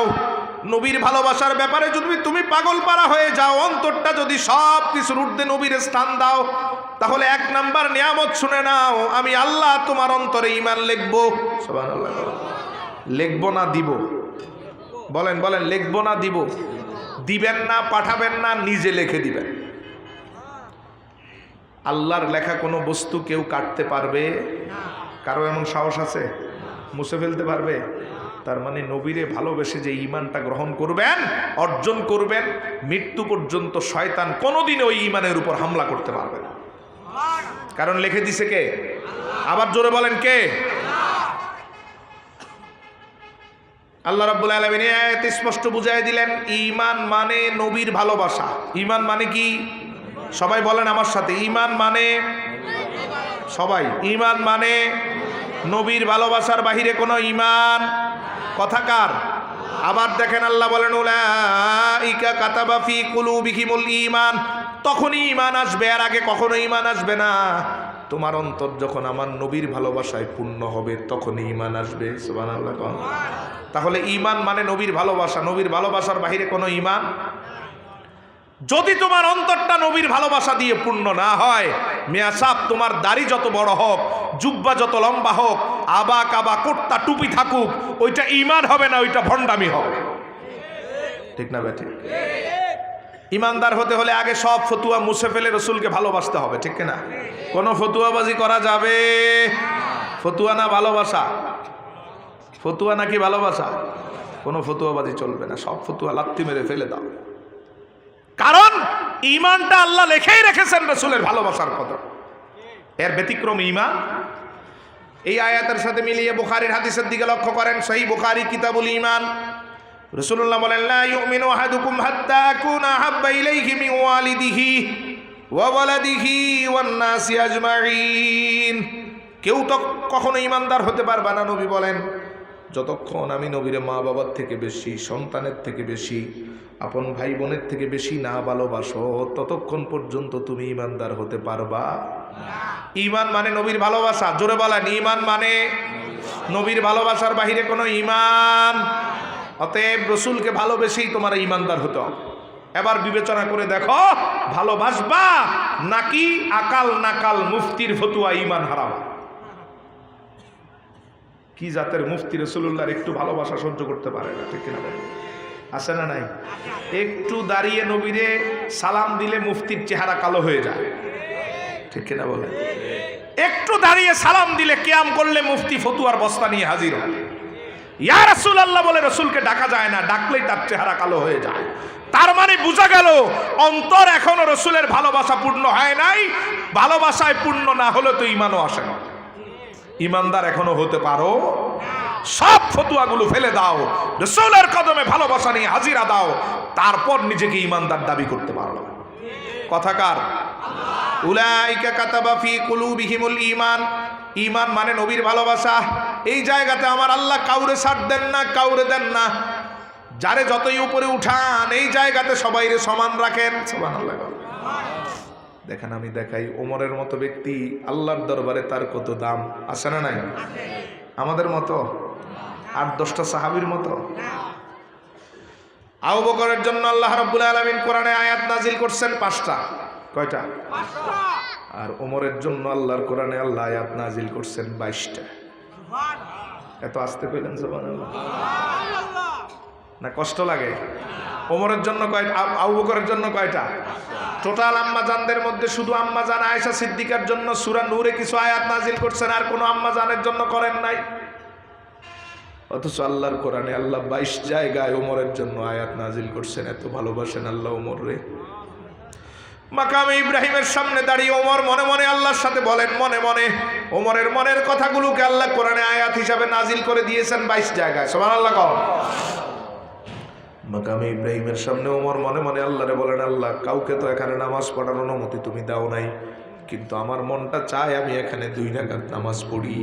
নবীর ভালোবাসার ব্যাপারে যদি তুমি পাগল পারা হয়ে যাও, অন্তরটা যদি সব কিছুর ঊর্ধ্বে নবীর স্থান দাও, তাহলে এক নাম্বার নিয়ামত শুনে নাও, আমি আল্লাহ তোমার অন্তরে ঈমান লিখবো। সুবহানাল্লাহ। লিখবো না দিব? বলেন বলেন, লিখবো না দিব? দিবেন না, পাঠাবেন না, নিজে লিখে দিবেন। আল্লাহর লেখা কোনো বস্তু কেউ কাটতে পারবে? কারো এমন সাহস আছে? মুছে ফেলতে পারবে? তার মানে নবীরে ভালোবেসে যে ঈমানটা গ্রহণ করবেন, অর্জন করবেন, মৃত্যু পর্যন্ত শয়তান কোনোদিন ওই ঈমানের উপর হামলা করতে পারবে না। কারণ লিখে দিছে কে? আবার জোরে বলেন, কে? আল্লাহ রাব্বুল আলামিন এই আয়াতে স্পষ্ট বুঝাই দিলেন, ঈমান মানে নবীর ভালোবাসা। ঈমান মানে কি? সবাই বলেন আমার সাথে, ঈমান মানে, সবাই, ঈমান মানে নবীর ভালোবাসার বাহিরে কোনো ঈমান। কথাকার? আবার দেখেন আল্লাহ বলেন, উলাইকা কাতাবা ফি কুলুবিহিমুল ঈমান। তখনই ঈমান আসবে, আর আগে কখনো ঈমান আসবে না। তোমার অন্তর যখন আমার নবীর ভালোবাসায় পূর্ণ হবে, তখনই ঈমান আসবে। সুবহানাল্লাহ। তাহলে ঈমান মানে নবীর ভালোবাসা, নবীর ভালোবাসার বাহিরে কোনো ঈমান। যদি তোমার অন্তরটা নবীর ভালোবাসা দিয়ে পূর্ণ না হয়, মিয়া সাহেব, তোমার দাড়ি যত বড় হোক, জুব্বা যত লম্বা হোক, আবা কাবা কোট্টা টুপি থাকুক, ওইটা ঈমান হবে না, ওইটা ভণ্ডামি হবে। ঠিক না বেঠিক? ইমানদার হতে হলে আগে সব ফতুয়া মুছে ফেলে রসুলকে ভালোবাসতে হবে, ঠিক না? কোনো ফতুয়াবাজি করা যাবে? ফতুয়া না ভালোবাসা? ফতুয়া নাকি ভালোবাসা? কোনো ফতুয়াবাজি চলবে না, সব ফতুয়া লাত্তি মেরে ফেলে দাও। কারণ ঈমানটা আল্লাহ লেখেই রেখেছেন রসুলের ভালোবাসার কথা, এর ব্যতিক্রম ঈমান। এই আয়াতের সাথে মিলিয়ে বুখারীর হাদিসের দিকে লক্ষ্য করেন, সহিহ বুখারী কিতাবুল ঈমান। রাসূলুল্লাহ বলেন, লা ইউমিনু আহাদুকুম হাত্তা আকুনা আহাব্বা ইলাইহি মিন ওয়ালিদিহি ওয়া ওয়ালাদিহি ওয়ান নাসি আজমাইন। কেউ তো কখনো ঈমানদার হতে পারবে না, নবী বলেন, যতক্ষণ আমি নবীরে মা বাবার থেকে বেশি, সন্তানের থেকে বেশি, আপন ভাই বোনের থেকে বেশি না ভালোবাসো, ততক্ষণ পর্যন্ত তুমি ঈমানদার হতে পারবা না। ঈমান মানে নবীর ভালোবাসা। জোরে বলেন, ঈমান মানে। নবীর ভালোবাসার বাহিরে কোনো ঈমান। অতএব রসুলকে ভালোবেসেই তোমার ঈমানদার হতে হবে। এবার বিবেচনা করে দেখো, ভালোবাসবা নাকি আকাল নাকাল মুফতির ফতুয়া ঈমান হারাবা? কি জাতের মুফতি রাসূলুল্লাহর একটু ভালোবাসা সহ্য করতে পারে না, ঠিক কিনা বলেন? আছে না নাই? একটু দাঁড়িয়ে নবীরে সালাম দিলে মুফতির চেহারা কালো হয়ে যায়, ঠিক কিনা বলেন? একটু দাঁড়িয়ে সালাম দিলে কিয়াম করলে মুফতি ফতুয়ার বস্তা নিয়ে হাজির হয়। ইয়া রাসূলুল্লাহ বলে রসুলকে ডাকা যায় না, ডাকলেই তার চেহারা কালো হয়ে যায়। তার মানে বোঝা গেল অন্তর এখনো রসুলের ভালোবাসা পূর্ণ হয় নাই। ভালোবাসায় পূর্ণ না হলে তো ঈমানও আসে না। ঈমানদার এখনো হতে পারো। সব ফতুয়াগুলো ফেলে দাও, রসুলের কদমে ভালোবাসা নিয়ে হাজিরা দাও, তারপর নিজেকে ঈমানদার দাবি করতে পারো। কথাকার উলাইকা কাতাবা ফি কুলুবিহিমুল ঈমান। ঈমান মানে নবীর ভালোবাসা। এই জায়গাতে আমার আল্লাহ কাউরে ছাড় দেন না, কাউরে দেন না। যারে যতই উপরে উঠান এই জায়গাতে সবাইরে সমান রাখেন। সুবহানাল্লাহ। দেখেন, আমি দেখাই ওমরের মতো ব্যক্তি আল্লাহর দরবারে তার কত দাম, আছে না নাই? আমাদের মতো 8-10টা সাহাবীর মতো। আবু বকরের জন্য আল্লাহ রাব্বুল আলামিন কোরআনে আয়াত নাজিল করছেন 5টা। কয়টা? 5টা। আর ওমরের জন্য আল্লাহর কোরআনে আল্লাহ আয়াত নাজিল করছেন 22টা। এত আস্তে কইলেন সুবহানাল্লাহ? না কষ্ট লাগে? ওমরের জন্য কয়টা? আবু বকরের জন্য কয়টা? টোটাল আম্মাজানদের মধ্যে শুধু আম্মাজান আয়েশা সিদ্দিকার জন্য সূরা নূরে কিছু আয়াত নাজিল করছেন, আর কোনো আম্মাজানের জন্য করেন নাই। অথচ আল্লাহর কোরআনে আল্লাহ 22 জায়গায় ওমরের জন্য আয়াত নাজিল করছেন। এত ভালোবাসেন আল্লাহ ওমর রে। মাকামে ইব্রাহিমের সামনে দাঁড়িয়ে ওমর মনে মনে আল্লাহর সাথে বলেন, মনে মনে ওমরের মনের কথাগুলোকে আল্লাহ কোরআনে আয়াত হিসাবে নাজিল করে দিয়েছেন 22 জায়গায়। সুবহানাল্লাহ। মাকামে ইব্রাহিমের সামনে ওমর মনে মনে আল্লাহরে বলেন, আল্লাহ কাউকে তো এখানে নামাজ পড়ার অনুমতি তুমি দাও নাই, কিন্তু আমার মনটা চায় আমি এখানে 2 রাকাত নামাজ পড়ি।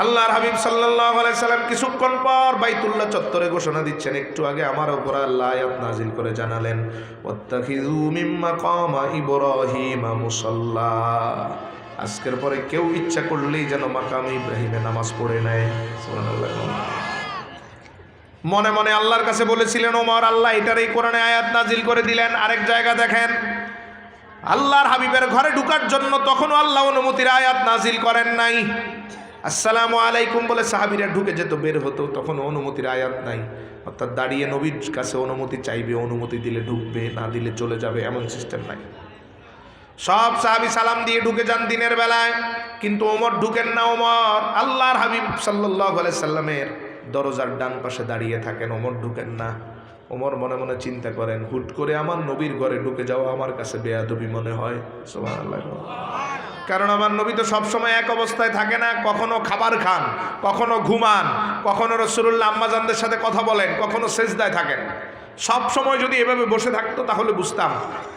আল্লাহর হাবিব সাল্লাল্লাহু আলাইহি সাল্লাম কিছুক্ষণ পর বাইতুল্লাহ চত্বরে ঘোষণা দিচ্ছেন, একটু আগে আমার উপর আল্লাহ আয়াত নাজিল করে জানালেন, ওয়াত্তাখিযু মিন মাকামা ইব্রাহিমা মুসাল্লা। আজকের পরে কেউ ইচ্ছা করলেই যেন মাকামে ইব্রাহিমে নামাজ পড়ে নেয়। সুবহানাল্লাহ। মনে মনে আল্লাহর কাছে বলেছিলেন ওমর, আল্লাহ এটার এই কোরআনে আয়াত নাজিল করে দিলেন। আরেক জায়গা দেখেন, আল্লাহর হাবিবের ঘরে ঢোকার জন্য তখনও আল্লাহ অনুমতির আয়াত নাজিল করেন নাই। আসসালামু আলাইকুম বলে সাহাবীরা ঢুকে যেত, বের হতো, তখন অনুমতির আয়াত নাই। অর্থাৎ দাঁড়িয়ে নবীর কাছে অনুমতি চাইবে, অনুমতি দিলে ঢুকবে, না দিলে চলে যাবে, এমন সিস্টেম নাই। সব সাহাবী সালাম দিয়ে ঢুকে যান দিনের বেলায়, কিন্তু ওমর ঢুকেন না। ওমর আল্লাহর হাবিব সাল্লাল্লাহু আলাইহি সাল্লামের দরজার ডান পাশে দাঁড়িয়ে থাকেন, ওমর ঢুকেন না। ওমর মনে মনে চিন্তা করেন, হুট করে আমার নবীর ঘরে ঢুকে যাওয়া আমার কাছে বেয়াদবি মনে হয়। সুবহানাল্লাহ। কারণ আমার নবী তো সবসময় এক অবস্থায় থাকে না, কখনো খাবার খান, কখনো ঘুমান, কখনো রাসূলুল্লাহ আম্মাজানদের সাথে কথা বলেন, কখনো সেজদায় থাকেন। সব সময় যদি এভাবে বসে থাকতো তাহলে বুঝতাম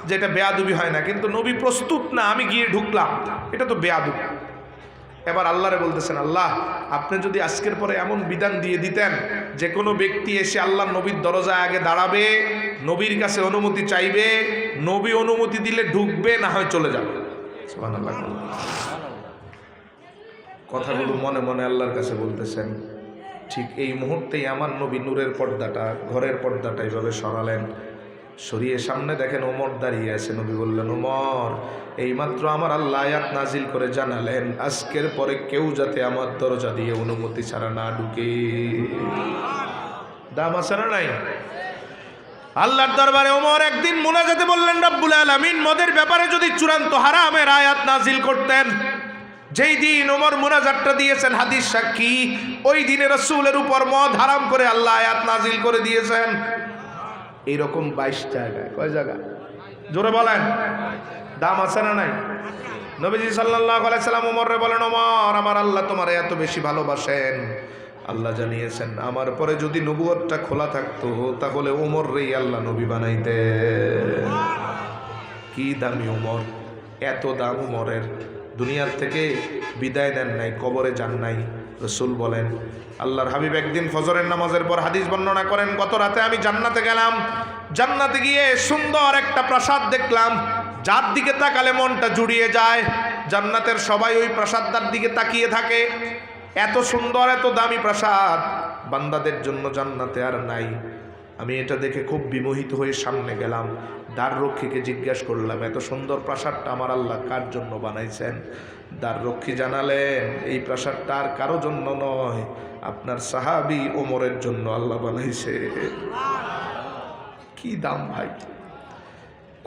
যে এটা বেয়াদবি হয় না, কিন্তু নবী প্রস্তুত না, আমি গিয়ে ঢুকলাম, এটা তো বেয়াদবি। এবার আল্লাহরে বলতেছেন, আল্লাহ আপনি যদি আজকের পরে এমন বিধান দিয়ে দিতেন যে কোনো ব্যক্তি এসে আল্লাহ নবীর দরজায় আগে দাঁড়াবে, নবীর কাছে অনুমতি চাইবে, নবী অনুমতি দিলে ঢুকবে, না হয় চলে যাবে। সুবহানাল্লাহ। কথাগুলো মনে মনে আল্লাহর কাছে বলতেছেন। ঠিক এই মুহূর্তেই আমার নবী নূরের পর্দাটা, ঘরের পর্দাটা এইভাবে সরালেন, সরিয়ে সামনে দেখেন ওমর দাঁড়িয়ে আছে। নবী বললেন, ওমর এইমাত্র আমার আল্লাহ আয়াত নাজিল করে জানালেন আজকের পরে কেউ যাতে আমার দরজা দিয়ে অনুমতি ছাড়া না ঢুকে। দাম আছে না নাই? আল্লাহর দরবারে ওমর একদিন মুনাজাতে বললেন, রব্বুল আলামিন মদের ব্যাপারে যদি চূড়ান্ত হারামের আয়াত নাজিল করতেন। যেই দিন ওমর মুনাজাতটা দিয়েছেন, হাদিস সাক্ষী, ওই দিনে রাসূলের উপর মদ হারাম করে আল্লাহ আয়াত নাজিল করে দিয়েছেন। এইরকম 22 জায়গায়। কয় জায়গা? জোরে বলেন। দাম আছে না নাই? নবীজি সাল্লাল্লাহু আলাইহি সাল্লাম ওমররে বলেন, ওমর আমার আল্লাহ তোমারে এত বেশি ভালোবাসেন, আল্লাহ জানিয়েছেন আমার পরে যদি নবুয়তটা খোলা থাকতো তাহলে ওমররেই আল্লাহ নবী বানাইতেন। কি দামি ওমর, এত দাম ওমরের। দুনিয়ার থেকে বিদায় নেন নাই, কবরে যান নাই। রাসূল বলেন, আল্লাহর হাবিব একদিন ফজরের নামাজের পর হাদিস বর্ণনা করেন, গত রাতে আমি জান্নাতে গেলাম, জান্নাতে গিয়ে সুন্দর একটা প্রাসাদ দেখলাম, যার দিকে তাকালে মনটা জুড়িয়ে যায়। জান্নাতের সবাই ওই প্রাসাদটার দিকে তাকিয়ে থাকে। এত সুন্দর এত দামি প্রাসাদ বান্দাদের জন্য জান্নাতে আর নাই। আমি এটা দেখে খুব বিমোহিত হয়ে সামনে গেলাম, দ্বাররক্ষীকে জিজ্ঞাসা করলাম, এত সুন্দর প্রাসাদটা আমার আল্লাহ কার জন্য বানাইছেন? দ্বাররক্ষী জানালেন, এই প্রাসাদটা আর কারো জন্য নয়, আপনার সাহাবী ওমরের জন্য আল্লাহ বানাইছে। কি দাম ভাই!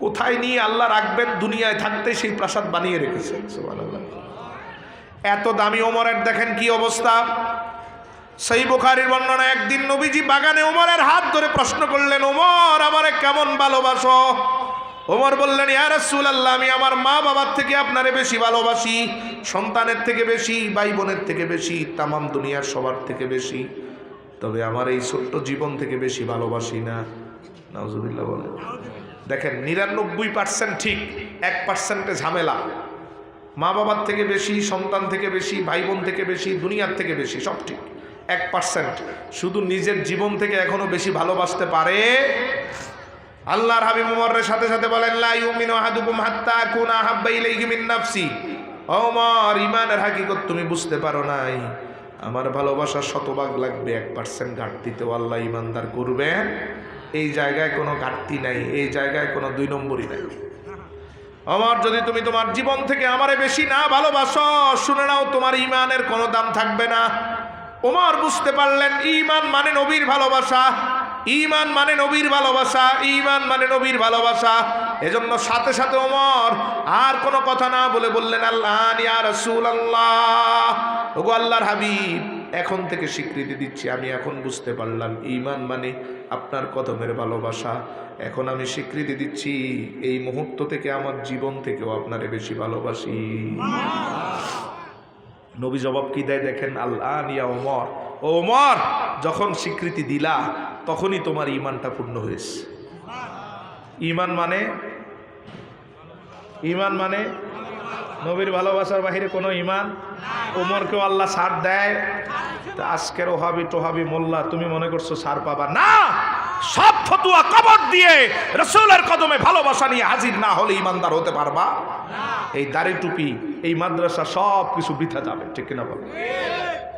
কোথায় নিয়ে আল্লাহ রাখবেন? দুনিয়ায় থাকতে সেই প্রাসাদ বানিয়ে রেখেছেন। সুবহানাল্লাহ। এত দামি ওমরের দেখেন কি অবস্থা। সহিহ বুখারীর বর্ণনা, একদিন নবীজি বাগানে ওমরের হাত ধরে প্রশ্ন করলেন, ওমর আমারে কেমন ভালোবাসো? ওমর বললেন, ইয়া রাসূলুল্লাহ, আমি আমার মা বাবার থেকে আপনারে বেশি ভালোবাসি, সন্তানের থেকে বেশি, ভাই বোনের থেকে বেশি, তামাম দুনিয়ার সবার থেকে বেশি, তবে আমার এই ছোট্ট জীবন থেকে বেশি ভালোবাসি না। নাউজুবিল্লাহ বলেন। দেখেন 99% ঠিক, 1% ঝামেলা। মা বাবার থেকে বেশি, সন্তান থেকে বেশি, ভাই বোন থেকে বেশি, দুনিয়ার থেকে বেশি, সব ঠিক। 1% শুধু নিজের জীবন থেকে এখনো বেশি ভালোবাসতে পারে। আল্লাহর হাবিব ওমরের সাথে সাথে বলেন, লা ইউমিনু আহাদুকুম হাত্তা আকুনা আহাব্বা ইলাইহি মিন নাফসি। ওমর, ঈমানের হাকিকত তুমি বুঝতে পারো নাই। আমার ভালোবাসা শতভাগ লাগবে, 1% ঘাটতিতেও আল্লাহ ঈমানদার করবেন। এই জায়গায় কোনো ঘাটতি নাই, এই জায়গায় কোনো 2 নম্বরই নাই। ওমর, যদি তুমি তোমার জীবন থেকে আমারে বেশি না ভালোবাসো, শুনে নাও, তোমার ঈমানের কোনো দাম থাকবে না। ওমর বুঝতে পারলেন ঈমান মানে নবীর ভালোবাসা, ঈমান মানে নবীর ভালোবাসা, ঈমান মানে নবীর ভালোবাসা। এজন্য সাথে সাথে ওমর আর কোনো কথা না বলে বললেন, আল্লাহ ইয়া রাসূলুল্লাহ, ওগো আল্লাহর হাবিব, এখন থেকে স্বীকৃতি দিচ্ছি, আমি এখন বুঝতে পারলাম ঈমান মানে আপনার কদমের ভালোবাসা। এখন আমি স্বীকৃতি দিচ্ছি, এই মুহূর্ত থেকে আমার জীবন থেকেও আপনারে বেশি ভালোবাসি। নবী জবাব কি দেয় দেখেন, আল্লাহ ইয়া ওমর, ও ওমর, যখন স্বীকৃতি দিলা তখনই তোমার ঈমানটা পূর্ণ হয়েছে। ঈমান মানে নবীর ভালোবাসার বাহিরে কোনো ঈমান। ওমরকেও আল্লাহ ছাড় দেয়। তা আজকের ওহাবি টোহাবি মোল্লা তুমি মনে করছো ছাড় পাবা না? সব ফতুয়া কবর দিয়ে রাসূলের কদমে ভালোবাসা নিয়ে হাজির না হলে ঈমানদার হতে পারবা? এই দাড়ি টুপি, এই মাদ্রাসা সব কিছু বৃথা যাবে, ঠিক কিনা বল?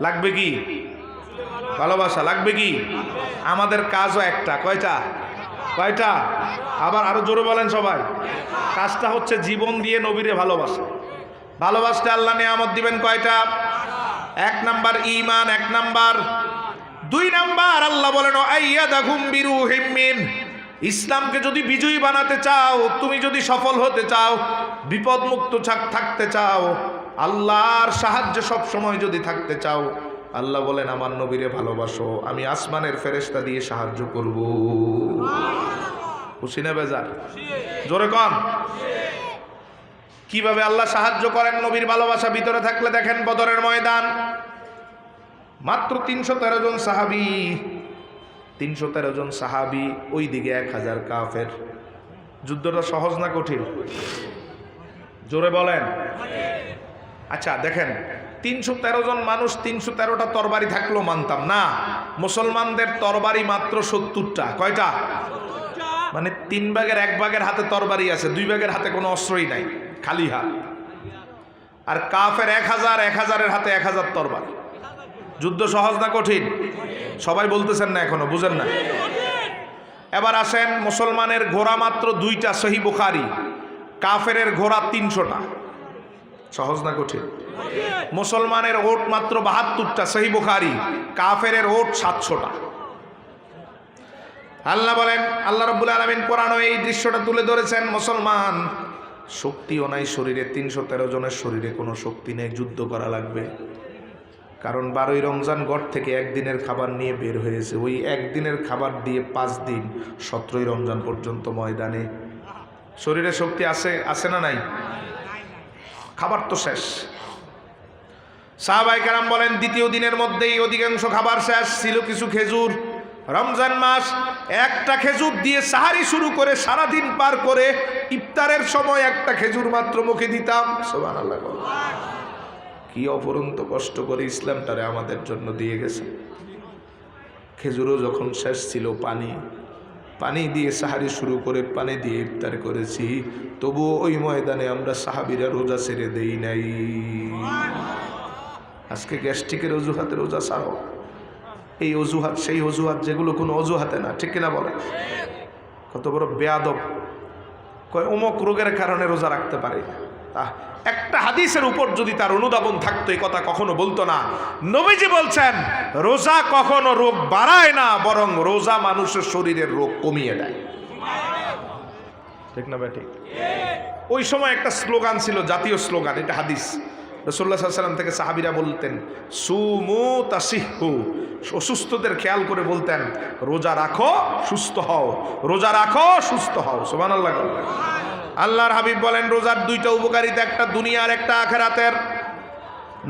লাগবে কি ভালোবাসা? লাগবে কি? আমাদের কাজও একটা। কয়টা? আবার আরো জোরে বলেন সবাই। কাজটা হচ্ছে জীবন দিয়ে নবীরে ভালোবাসা। ভালোবাসতে আল্লাহ নিয়ামত দিবেন কয়টা? 1 নাম্বার ঈমান, 1 নাম্বার। 2 নাম্বার আল্লাহ বলেন, আইয়াদাকুম বিরুহিম মিন। ইসলামকে যদি বিজয়ী বানাতে চাও, তুমি যদি সফল হতে চাও, বিপদমুক্ত থাকতে চাও, আল্লাহর সাহায্যে সব সময় যদি থাকতে চাও, আল্লাহ বলেন আমার নবীরে ভালোবাসো, আমি আসমানের ফেরেশতা দিয়ে সাহায্য করব। খুশি না বেজার? জোরে কন। কিভাবে আল্লাহ সাহায্য করেন নবীর ভালোবাসা ভিতরে থাকলে? দেখেন বদরের ময়দান, মাত্র 313 জন সাহাবী, 313 জন সাহাবী, ওই দিকে 1000 কাফের। যুদ্ধটা সহজ না কঠিন? জোরে বলেন। আচ্ছা দেখেন, 313 জন মানুষ, 313টা তরবারি থাকলেও মানতাম না। মুসলমানদের তরবারি মাত্র 70টা। কয়টা? মানে 3 ভাগের 1 ভাগের হাতে তরবারি আছে, 2 ভাগের হাতে কোনো অস্ত্রই নাই, খালি হাত। আর কাফের 1000-1000-এর হাতে 1000 তরবারি। যুদ্ধ সহজ না কঠিন? সবাই বলতেছেন না, এখনো বুঝেন না। এবার আসেন, মুসলমানের ঘোড়া মাত্র 2টা, সহিহ বুখারী। কাফেরের ঘোড়া 300টা। সহজ না কঠিন? মুসলমানের ওট মাত্র 72টা, সহিহ বুখারী। কাফেরের ওট 700টা। আল্লাহ বলেন, আল্লাহ রাব্বুল আলামিন কোরআনে এই দৃশ্যটা তুলে ধরেছেন। মুসলমান শক্তিও নাই শরীরে, 313 জনের শরীরে কোনো শক্তি নেই, যুদ্ধ করা লাগবে। কারণ 12ই রমজান ঘর থেকে একদিনের খাবার নিয়ে বের হয়েছে, ওই একদিনের খাবার দিয়ে 5 দিন 17ই রমজান পর্যন্ত ময়দানে। শরীরে শক্তি আছে না নাই? খাবার তো শেষ। সাহাবায়ে কেরাম বলেন, দ্বিতীয় দিনের মধ্যেই অধিকাংশ খাবার শেষ ছিল। কিছু খেজুর, রমজান মাস, একটা খেজুর দিয়ে সাহারি শুরু করে সারাদিন পার করে ইফতারের সময় একটা খেজুর মাত্র মুখে দিতাম। সুবহানাল্লাহ। কি অপরন্ত কষ্ট করে ইসলামটারে আমাদের জন্য দিয়ে গেছে। খেজুরও যখন শেষ ছিল, পানি পানি দিয়ে সাহারি শুরু করে পানি দিয়ে ইফতার করেছি, তবুও ওই ময়দানে আমরা সাহাবীরা রোজা ছেড়ে দেই নাই। আজকে গ্যাস্ট্রিকের অজুহাতে রোজা ছাড়ো, এই অজুহাত সেই অজুহাত যেগুলো কোনো অজুহাতে না, ঠিক কিনা বলে? কত বড় বেয়াদব, কয় অমুক রোগের কারণে রোজা রাখতে পারে। একটা হাদিসের উপর যদি তার অনুধাবন থাকতো এই কথা কখনো বলতো না। নবীজি বলছেন রোজা কখনো রোগ বাড়ায় না, বরং রোজা মানুষের শরীরের রোগ কমিয়ে দেয়, ঠিক না ভাই? ঠিক। ওই সময় একটা স্লোগান ছিল, জাতীয় স্লোগান, এটা হাদিস। রাসূলুল্লাহ সাল্লাল্লাহু আলাইহি ওয়াসাল্লাম থেকে সাহাবীরা বলতেন সুমু তাসিহু, অসুস্থদের খেয়াল করে বলতেন রোজা রাখো সুস্থ হও, রোজা রাখো সুস্থ হও। সুবহানাল্লাহ। আল্লাহর হাবিব বলেন রোজার দুইটা উপকারিতা, একটা দুনিয়ার একটা আখিরাতের।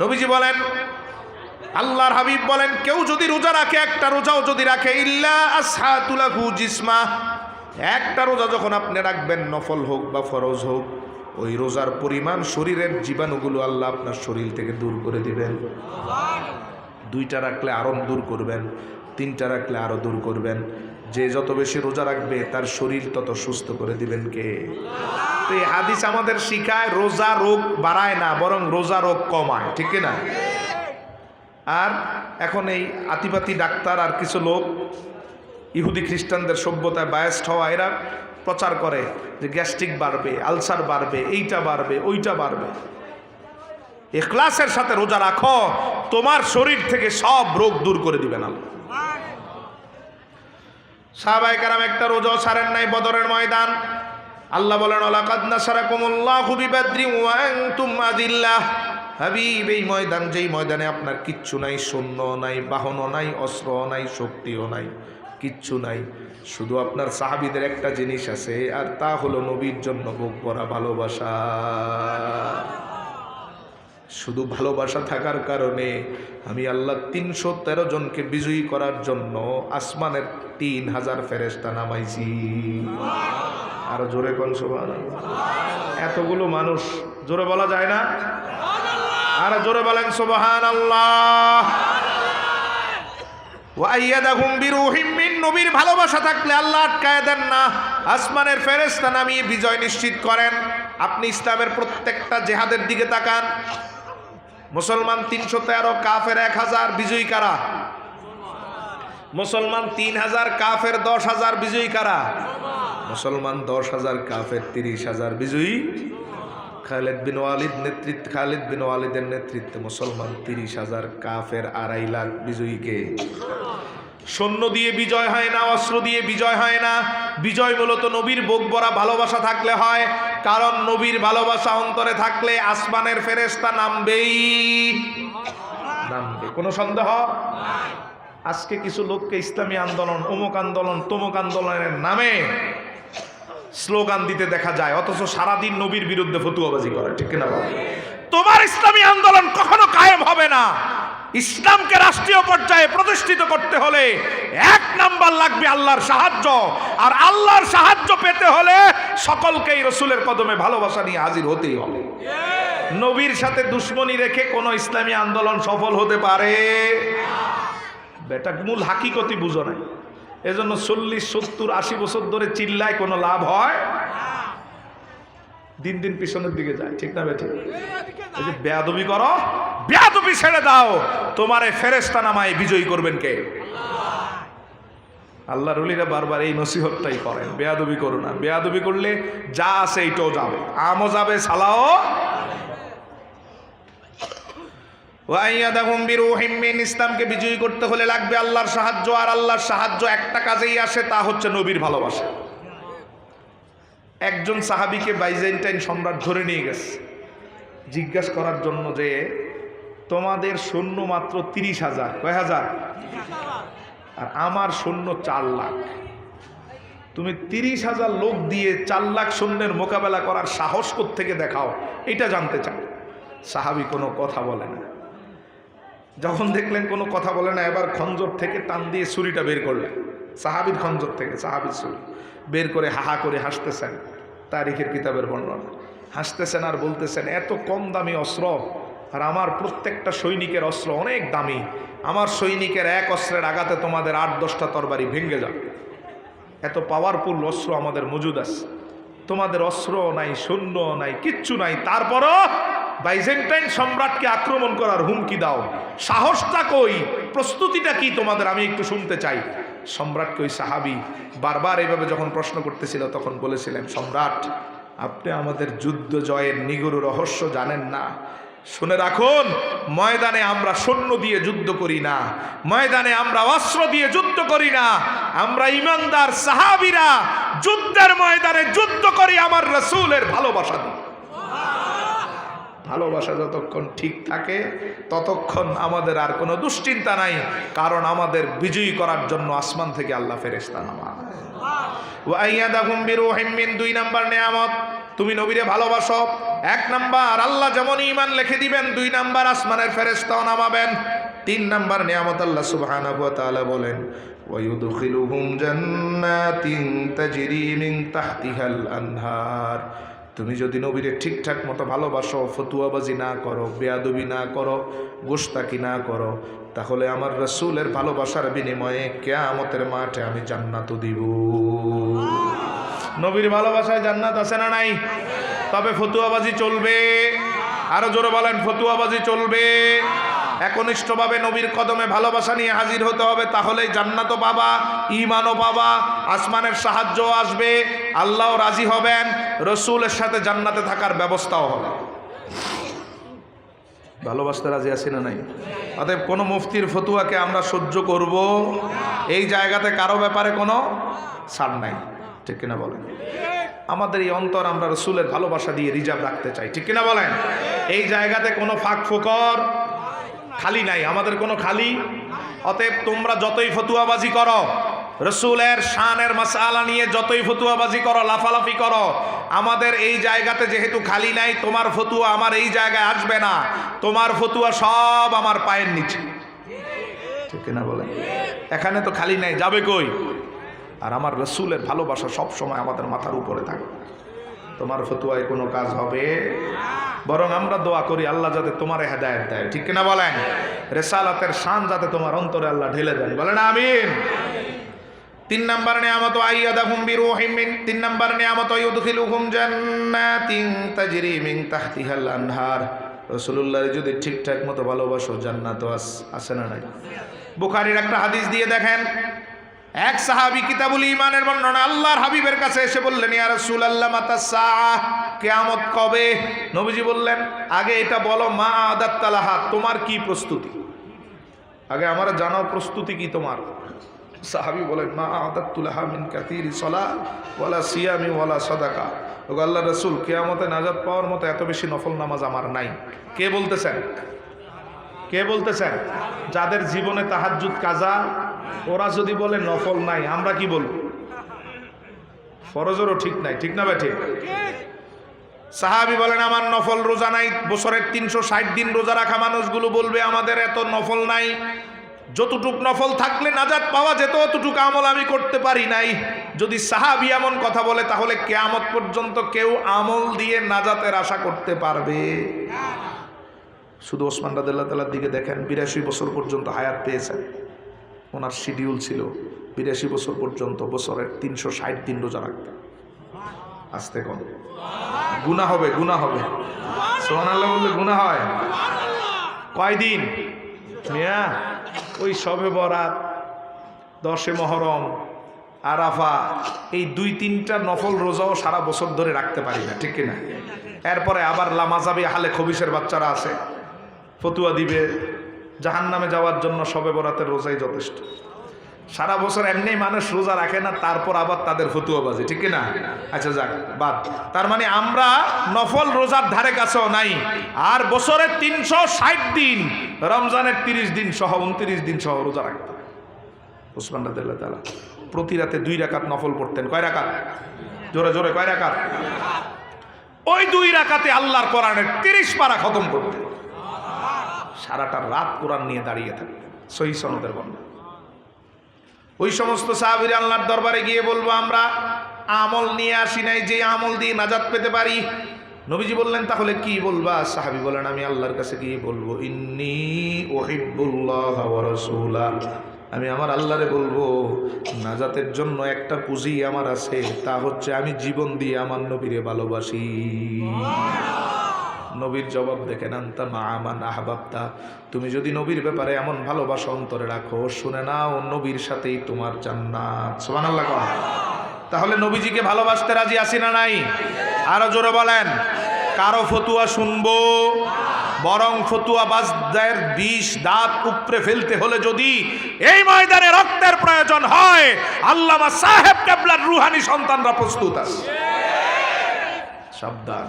নবীজি বলেন, আল্লাহর হাবিব বলেন কেউ যদি রোজা রাখে, একটা রোজাও যদি রাখে, ইল্লা আসহাতুলাহু জিসমা, একটা রোজা যখন আপনি রাখবেন, নফল হোক বা ফরজ হোক, ওই রোজার পরিমাণ শরীরের জীবাণুগুলো আল্লাহ আপনার শরীর থেকে দূর করে দিবেন। দুইটা রাখলে আরো দূর করবেন, তিনটা রাখলে আরো দূর করবেন। যে যত বেশি রোজা রাখবে তার শরীর তত সুস্থ করে দিবেন কে? তো এই হাদিস আমাদের শিখায় রোজা রোগ বাড়ায় না, বরং রোজা রোগ কমায়, ঠিক না? আর এখন এই আতিপাতি ডাক্তার আর কিছু লোক ইহুদি খ্রিস্টানদের সভ্যতায় বায়াস্ট হওয়া, এরা প্রচার করে যে গ্যাস্ট্রিক বাড়বে, আলসার বাড়বে, এইটা বাড়বে, ওইটা বাড়বে। ইখলাসের সাথে রোজা রাখো, তোমার শরীর থেকে সব রোগ দূর করে দিবেন আল্লাহ। সাহাবায়ে কেরাম একটা রোজাও ছাড়েন নাই বদরের ময়দান। আল্লাহ বলেন লাকাদ নাসারাকুমুল্লাহু বিবাদরিন ওয়া আনতুম আযিল্লাহ। হাবিব, এই ময়দান, যেই ময়দানে আপনার কিচ্ছু নাই, সৈন্য নাই, বাহনও নাই, অস্ত্র নাই, শক্তিও নাই, কিচ্ছু নাই, শুধু আপনার সাহাবীদের একটা জিনিস আছে, আর তা হলো নবীর জন্য বুক ভরা ভালোবাসা। শুধু ভালোবাসা থাকার কারণে আমি আল্লাহ 313 জনকে বিজয়ী করার জন্য আসমানের 3000 ফেরেশতা নামাইছি। আরো জোরে কোন সুবহানাল্লাহ। এতগুলো মানুষ, জোরে বলা যায় না? আরো জোরে বলেন সুবহানাল্লাহ। ওয়া আইয়াদাহুম বিরূহিম মিন, নবীর ভালোবাসা থাকলে আল্লাহ আটকায় দেন না, আসমানের ফেরেশতা নামিয়ে বিজয় নিশ্চিত করেন। আপনি ইসলামের প্রত্যেকটা জিহাদের দিকে তাকান, মুসলমান 313, কাফের 1000, বিজয়ী কারা? মুসলমান 3000, কাফের 10000, বিজয়ী কারা? মুসলমান 10000, কাফের 30000, বিজয়ী খালিদ বিন ওয়ালিদের নেতৃত্বে মুসলমান 30000, কাফের 2.5 লাখ, বিজয়ী কে? সৈন্য দিয়ে বিজয় হয় না, অস্ত্র দিয়ে বিজয় হয় না, বিজয় মূলত নবীর বুক ভরা ভালোবাসা থাকলে হয়। কারণ নবীর ভালোবাসা অন্তরে থাকলে আসমানের ফেরেশতা নামবেই নামবে, কোনো সন্দেহ। আজকে কিছু লোককে ইসলামী আন্দোলন, অমুক আন্দোলন, তমুক আন্দোলনের নামে স্লোগান দিতে দেখা যায়, অথচ সারাদিন নবীর বিরুদ্ধে ফতুয়াবাজি করে, ঠিক কিনা? তোমার ইসলামী আন্দোলন কখনো কায়েম হবে না। ইসলামকে রাষ্ট্রীয় পর্যায়ে প্রতিষ্ঠিত করতে হলে 1 নাম্বার লাগবে আল্লাহর সাহায্য, আর আল্লাহর সাহায্য পেতে হলে সকলকেই রাসূলের কদমে ভালোবাসা নিয়ে হাজির হতেই হবে। নবীর সাথে দুশ্মনী রেখে কোনো ইসলামী আন্দোলন সফল হতে পারে বেটা, মূল হাকিকতই বুঝো নাই। এজন্য 40, 70, 80 বছর ধরে চিল্লায় কোনো লাভ হয়? দিন দিন পিছনের দিকে যায়, ঠিক না বেঠিক? এই যে বেয়াদবি করো, বেয়াদবি ছেড়ে দাও, তোমারে ফেরেশতা নামায় বিজয়ী করবেন কে? আল্লাহর ওলিরা বারবার এই নসিহতটাই করেন, বেয়াদবি করো না। বেয়াদবি করলে যা আছে এইটাও যাবে, আমও যাবে, সালাও। ওয়াইয়াদাহুম বিরূহিম মিন, ইসলামকে বিজয়ী করতে হলে লাগবে আল্লাহর সাহায্য, আর আল্লাহর সাহায্য একটা কাজেই আসে, তা হচ্ছে নবীর ভালোবাসা। একজন সাহাবীকে বাইজেন্টাইন সম্রাট ধরে নিয়ে গেছে জিজ্ঞাসা করার জন্য যে তোমাদের সৈন্য মাত্র 30,000, কয় হাজার? আর আমার সৈন্য 4 লাখ, তুমি 30,000 লোক দিয়ে 4 লাখ সৈন্যের মোকাবেলা করার সাহস কোত্থেকে দেখাও, এটা জানতে চান। সাহাবী কোনো কথা বলে না। যখন দেখলেন কোনো কথা বলে না, এবার খঞ্জর থেকে টান দিয়ে ছুরিটা বের করলেন। সাহাবীর খঞ্জর থেকে সাহাবীর ছুরি বের করে হাহা করে হাসতেছেন, তারিখের কিতাবের বর্ণনা। হাসতেছেন আর বলতেছেন, এত কম দামি অস্ত্র, আর আমার প্রত্যেকটা সৈনিকের অস্ত্র অনেক দামি। আমার সৈনিকের এক অস্ত্রের আঘাতে তোমাদের 8-10টা তরবারি ভেঙে যাবে। এত পাওয়ারফুল অস্ত্র আমাদের মজুদ আছে, তোমাদের অস্ত্র নাই, সৈন্য নাই, কিচ্ছু নাই, তারপরও বাইজেন্টাইন সম্রাটকে আক্রমণ করার হুমকি দাও। সাহসটা কই, প্রস্তুতিটা কি তোমাদের, আমি একটু শুনতে চাই। সম্রাটকে ওই সাহাবী বারবার এইভাবে যখন প্রশ্ন করতেছিল তখন বলেছিলেন, সম্রাট আপনি আমাদের যুদ্ধ জয়ের নিগূঢ় রহস্য জানেন না। শুনে রাখুন, ময়দানে আমরা সৈন্য দিয়ে যুদ্ধ করি না, ময়দানে আমরা অস্ত্র দিয়ে যুদ্ধ করি না, আমরা ইমানদার সাহাবীরা যুদ্ধের ময়দানে যুদ্ধ করি আমার রাসূলের ভালোবাসা দিয়ে। ভালোবাসা যতক্ষণ ঠিক থাকে ততক্ষণ আমাদের আর কোনো দুশ্চিন্তা নাই, কারণ আমাদের বিজয়ী করার জন্য আসমান থেকে আল্লাহ ফেরেশতা নামান। ওয়া আইয়াদাহুম বিরূহিম মিন, 2 নাম্বার নিয়ামত, তুমি নবীরে ভালোবাসো। 1 নাম্বার আল্লাহ যেমন ঈমান লিখে দিবেন, 2 নাম্বার আসমানের ফেরেশতাও নামাবেন। 3 নাম্বার নিয়ামত আল্লাহ সুবহানাহু ওয়া তাআলা বলেন, ওয়া ইউদখিলুহুম জান্নাতিন তাজরি মিন তাহতিহাল আনহার। তুমি যদি নবীরে ঠিকঠাক মতো ভালোবাসো, ফতুয়াবাজি না করো, বেয়াদবি না করো, গোশতাকি না করো, তাহলে আমার রাসূলের ভালোবাসার বিনিময়ে কিয়ামতের মাঠে আমি জান্নাত দিব। নবীর ভালোবাসায় জান্নাত আছে না নাই? তবে ফতুয়াবাজি চলবে। আরো জোরে বলেন, ফতুয়াবাজি চলবে। একনিষ্ঠভাবে নবীর কদমে ভালোবাসা নিয়ে হাজির হতে হবে, তাহলেই জান্নাতও পাবা, ঈমানও পাবা, আসমানের সাহায্যও আসবে, আল্লাহও রাজি হবেন, রাসূলের সাথে জান্নাতে থাকার ব্যবস্থাও হবে। ভালোবাসতে রাজি আছি না নাই? অতএব কোনো মুফতির ফতুয়াকে আমরা সহ্য করব, এই জায়গাতে কারো ব্যাপারে কোনো ছাড় নাই, ঠিক কিনা বলেন? আমাদের এই অন্তর আমরা রাসূলের ভালোবাসা দিয়ে রিজার্ভ রাখতে চাই, ঠিক কিনা বলেন? এই জায়গাতে কোনো ফাঁক ফোকর খালি নাই, আমাদের কোনো খালি। অতএব তোমরা যতই ফতুয়াবাজি করো, রাসূলের শানের মাসআলা নিয়ে যতই ফতুয়াবাজি করো, লাফালাফি করো, আমাদের এই জায়গাতে যেহেতু খালি নাই, তোমার ফতুয়া আমার এই জায়গায় আসবে না, তোমার ফতুয়া সব আমার পায়ের নিচে, ঠিক না বলেন? এখানে তো খালি নাই, যাবে কই? আর আমার রাসূলের ভালোবাসা সব সময় আমাদের মাথার উপরে থাকে। তোমার ফতুয়ায় কোনো কাজ হবে, বরং আমরা দোয়া করি আল্লাহ যাতে তোমার হেদায়েত দেয়, ঠিক কিনা বলেন? রিসালাতের শান যাতে তোমার অন্তরে আল্লাহ ঢেলে দেন, বলেন আমিন। 3 নাম্বার নিয়ামত আইয়াদাহুম বিরূহিম মিন, 3 নাম্বার নিয়ামত ইউদখিলুহুম জান্নাতিন তাজরি মিন তাহতিহাল আনহার। রাসূলুল্লাহ যদি ঠিকঠাক মতো ভালোবাসো, জান্নাত আছে না নাই? বুখারীর একটা হাদিস দিয়ে দেখেন, এক সাহাবী কিতাবুল ঈমানের বর্ণনা, আল্লাহর হাবিবের কাছে এসে বললেন, ইয়া রাসূলুল্লাহ মাতা সাআহ, কিয়ামত কবে? নবীজি বললেন, আগে এটা বলো, মা আদাত্তালাহা, তোমার কি প্রস্তুতি? আগে আমার জানাও প্রস্তুতি কি তোমার। সাহাবী বলেন, মা আদাত্তুলাহা মিন কাসীরি সালাহ ওয়ালা সিয়ামি ওয়ালা সাদাকা। ওগো আল্লাহর রাসূল, কিয়ামতে নাজাত পাওয়ার মতো এত বেশি নফল নামাজ আমার নাই। কে বলতেছেন? কে বলতেছেন? যাদের জীবনে তাহাজ্জুদ কাজা, ওরা যদি বলে নফল নাই, আমরা কি বলবো? ফরজেরও ঠিক নাই, ঠিক না ভাই? ঠিক। সাহাবী বলেন, আমার নফল রোজা নাই। বছরের 360 দিন রোজা রাখা মানুষগুলো বলবে, আমাদের এত নফল নাই, যতটুক নফল থাকলে নাজাত পাওয়া যেত অতটুকু আমল আমি করতে পারি নাই। যদি সাহাবী এমন কথা বলে, তাহলে কিয়ামত পর্যন্ত কেউ আমল দিয়ে নাজাতের আশা করতে পারবে? শুধু ওসমান রাদিয়াল্লাহু তাআলার দিকে দেখেন, 82 বছর পর্যন্ত হায়াত পেয়েছেন। ওনার শিডিউল ছিল 82 বছর পর্যন্ত বছরের 360 দিন রোজা রাখতেন। আস্তে কম, গুনাহ হবে, গুনাহ হবে। সুবহানাল্লাহ বললে গুনাহ হয়। কয়দিন? মিয়া ওই শবে বরাত, 10 মুহররম, আরাফা, এই 2-3টা নফল রোজাও সারা বছর ধরে রাখতে পারি না, ঠিক কিনা? এরপরে আবার লামাজাবি হালে খবিসের বাচ্চারা আছে, ফতুয়া দিবে জাহান্নামে যাওয়ার জন্য শবে বরাতের রোজাই যথেষ্ট। সারা বছর এমনি মানুষ রোজা রাখে না, তারপর আবার তাদের ফতুয়াবাজি, ঠিক কিনা? আচ্ছা যাক, বাদ। তার মানে আমরা নফল রোজার ধারে কাছেও নাই। আর বছরের 360 দিন, রমজানের 30 দিন সহ 29 দিন সহ রোজা রাখতেন ওসমান রাদিয়াল্লাহু তাআলা। প্রতি রাতে 2 রাকাত নফল পড়তেন। কয় রাকাত? জোরে জোরে কয় রাকাত? ওই 2 রাকাতে আল্লাহর কোরআনের 30 পারা খতম করতেন। সারাটা রাত কোরআন নিয়ে দাঁড়িয়ে থাকতেন। সহিহ সনদের বর্ণনা। ওই সমস্ত সাহাবীরা আল্লাহর দরবারে গিয়ে বলবো, আমরা আমল নিয়ে আসি নাই যে আমল দিয়ে নাজাত পেতে পারি। নবীজি বললেন, তাহলে কি বলবা? সাহাবী বলেন, আমি আল্লাহর কাছে গিয়ে বলবো, ইন্নী উহিব্বুল্লাহ ওয়া রাসূলা, আমি আমার আল্লাহরে বলবো নাজাতের জন্য একটা পুঁজি আমার আছে, তা হচ্ছে আমি জীবন দিয়ে আমার নবীরে ভালোবাসি। নবীর জবাব দেখেন, আনতা মা মান আহবাবতা, তুমি যদি নবীর ব্যাপারে এমন ভালোবাসা অন্তরে রাখো, শুনে নাও নবীর সাথেই তোমার জান্নাত। সুবহানাল্লাহ। তাহলে নবীজিকে ভালোবাসতে রাজি আছি না নাই? আরো জোরে বলেন। কারো ফতুয়া শুনবো? বরং ফতুয়া বাজদের বিষ দাঁত উপড়ে ফেলতে হলে যদি এই ময়দানে রক্তের প্রয়োজন হয়, আল্লামা সাহেব কেবলার রুহানি সন্তানরা প্রস্তুত আছে। সাবধান।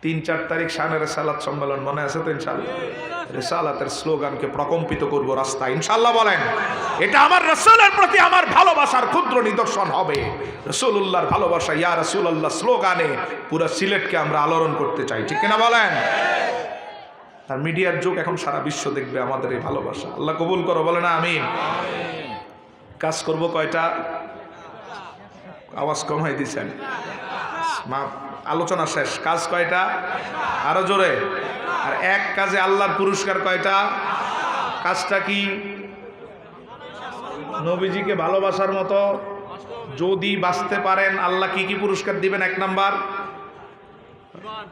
৩-৪ তারিখ শানের রেসালাত সম্মেলন মনে আছে তো? ইনশাআল্লাহ রেসালাতের স্লোগানকে প্রকম্পিত করব রাস্তা, ইনশাআল্লাহ বলেন। এটা আমার রাসূলের প্রতি আমার ভালোবাসার ক্ষুদ্র নিদর্শন হবে। রাসূলুল্লাহর ভালোবাসা ইয়া রাসূলুল্লাহ স্লোগানে পুরো সিলেটকে আমরা আলোড়ন করতে চাই, ঠিক কিনা বলেন? আর মিডিয়ার যুগ, এখন সারা বিশ্ব দেখবে আমাদের এই ভালোবাসা। আল্লাহ কবুল করো, বলে না আমিন। কাজ করব কয়টা? আওয়াজ কমাই দিছেন, আলোচনা শেষ। কাজ কয়টা? আরো জোরে। আর এক কাজে আল্লাহর পুরস্কার কয়টা? কাজটা কি? নবীজিকে ভালোবাসার মতো যদি বাঁচতে পারেন, আল্লাহ কি কি পুরস্কার দিবেন? 1 নাম্বার,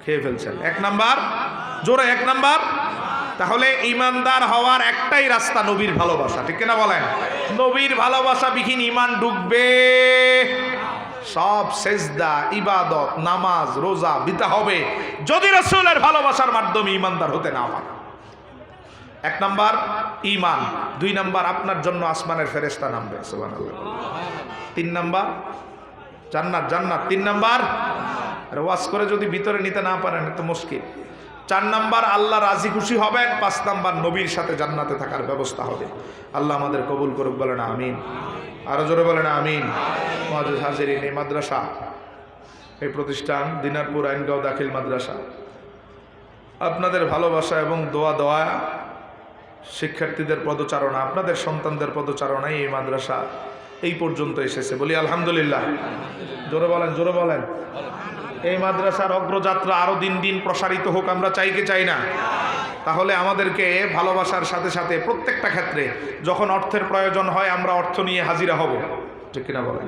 খেয়ে ফেলছেন। 1 নাম্বার, জোরে 1 নাম্বার। তাহলে ইমানদার হওয়ার একটাই রাস্তা, নবীর ভালোবাসা, ঠিক কিনা বলেন? নবীর ভালোবাসা বিহীন ইমান ডুববে, সব সেজদা ইবাদত নামাজ রোজা বিতা হবে যদি রাসূলের ভালোবাসার মাধ্যমে ইমানদার হতে না পারে। 1 নাম্বার ঈমান, 2 নাম্বার আপনার জন্য আসমানের ফেরেশতা নামবে, সুবহানাল্লাহ। 3 নাম্বার জান্নাত, জান্নাত 3 নাম্বার। আর ওয়াজ করে যদি ভিতরে নিতে না পারেন তো মুশকিল। 4 নাম্বার আল্লাহ রাজি খুশি হবেন। 5 নাম্বার নবীর সাথে জান্নাতে থাকার ব্যবস্থা হবে। আল্লাহ আমাদের কবুল করুক, বলেন আমিন। আরো জোরে বলেন আমিন। মুআজ্জিজ হাজিরিন, এই মাদ্রাসা, এই প্রতিষ্ঠান দিনারপুর আইনগাঁও দাখিল মাদ্রাসা, আপনাদের ভালোবাসা এবং দোয়া শিক্ষার্থীদের পদচারণা, আপনাদের সন্তানদের পদচারণায় এই মাদ্রাসা এই পর্যন্ত এসেছে, বলি আলহামদুলিল্লাহ। জোরে বলেন, জোরে বলেন। এই মাদ্রাসার অগ্রযাত্রা আরো দিন দিন প্রসারিত হোক, আমরা চাই কি চাই না? তাহলে আমাদেরকে ভালোবাসার সাথে সাথে প্রত্যেকটা ক্ষেত্রে যখন অর্থের প্রয়োজন হয় আমরা অর্থ নিয়ে হাজিরা হব, ঠিক কিনা বলেন?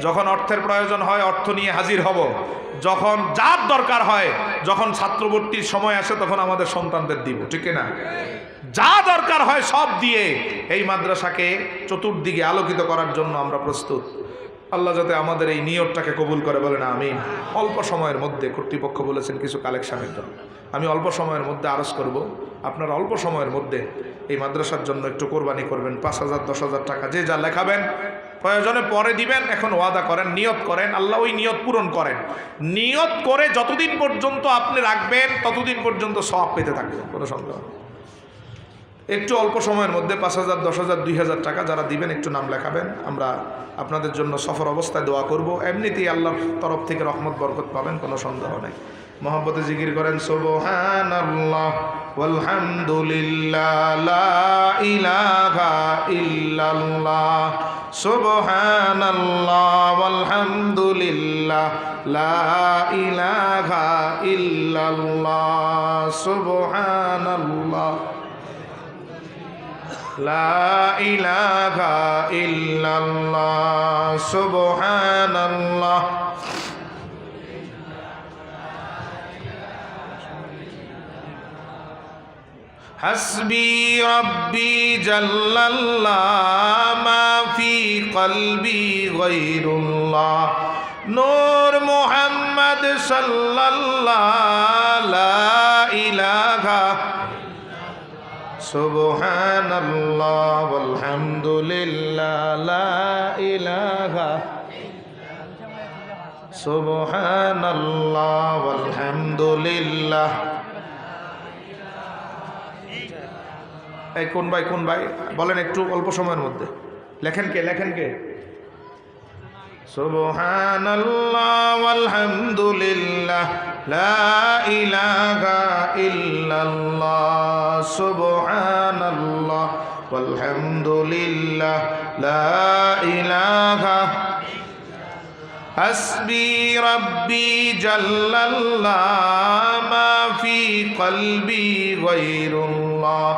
যখন অর্থের প্রয়োজন হয় অর্থ নিয়ে হাজির হব। যখন যার দরকার হয়, যখন ছাত্রভর্তির সময় আসে তখন আমাদের সন্তানদের দিব, ঠিক কিনা? যা দরকার হয় সব দিয়ে এই মাদ্রাসাকে চতুর্দিকে আলোকিত করার জন্য আমরা প্রস্তুত। আল্লাহ যাতে আমাদের এই নিয়তটাকে কবুল করে, বলেন আমিন। অল্প সময়ের মধ্যে কর্তৃপক্ষ বলেছেন কিছু কালেকশনের জন্য, আমি অল্প সময়ের মধ্যে আরজ করব, আপনারা অল্প সময়ের মধ্যে এই মাদ্রাসার জন্য একটু কোরবানি করবেন। 5,000 10,000 টাকা যে যা লেখাবেন, প্রয়োজনে পরে দিবেন, এখন ওয়াদা করেন, নিয়ত করেন, আল্লাহ ওই নিয়ত পূরণ করেন। নিয়ত করে যতদিন পর্যন্ত আপনি রাখবেন ততদিন পর্যন্ত সওয়াব পেতে থাকবেন, কোনো সন্দেহ নেই। একটু অল্প সময়ের মধ্যে 5,000 10,000 2,000 টাকা যারা দিবেন একটু নাম লেখাবেন, আমরা আপনাদের জন্য সফর অবস্থায় দোয়া করব। এমনিতেই আল্লাহর তরফ থেকে রহমত বরকত পাবেন, কোনো সন্দেহ নেই। মহব্বতে জিকির করেন সুবহানাল্লাহ ওয়ালহামদুলিল্লাহ লা ইলাহা ইল্লাল্লাহ, সুবহানাল্লাহ ওয়ালহামদুলিল্লাহ লা ইলাহা ইল্লাল্লাহ, সুবহানাল্লাহ লা ইলাহা ইল্লাল্লাহ, সুবহানাল্লাহ। হাসবি রাব্বি জাল্লাল্লাহ মা ফি কলবি গায়রুল্লাহ, নূর মুহাম্মদ সাল্লাল্লাহ লা ইলাহা, সুবহানাল্লাহ ওয়ালহামদুলিল্লাহ লা ইলাহা, সুবহানাল্লাহ ওয়ালহামদুলিল্লাহ। এই কোন ভাই বলেন একটু অল্প সময়ের মধ্যে লেখেন কে? সুবহানাল্লাহ ওয়ালহামদুলিল্লাহ লা ইলাহা ইল্লাল্লাহ, সুবহানাল্লাহ ওয়ালহামদুলিল্লাহ লা ইলাহা, হাসবি রাব্বি জাল্লাল্লাহ মা ফি কলবি গায়রুল্লাহ,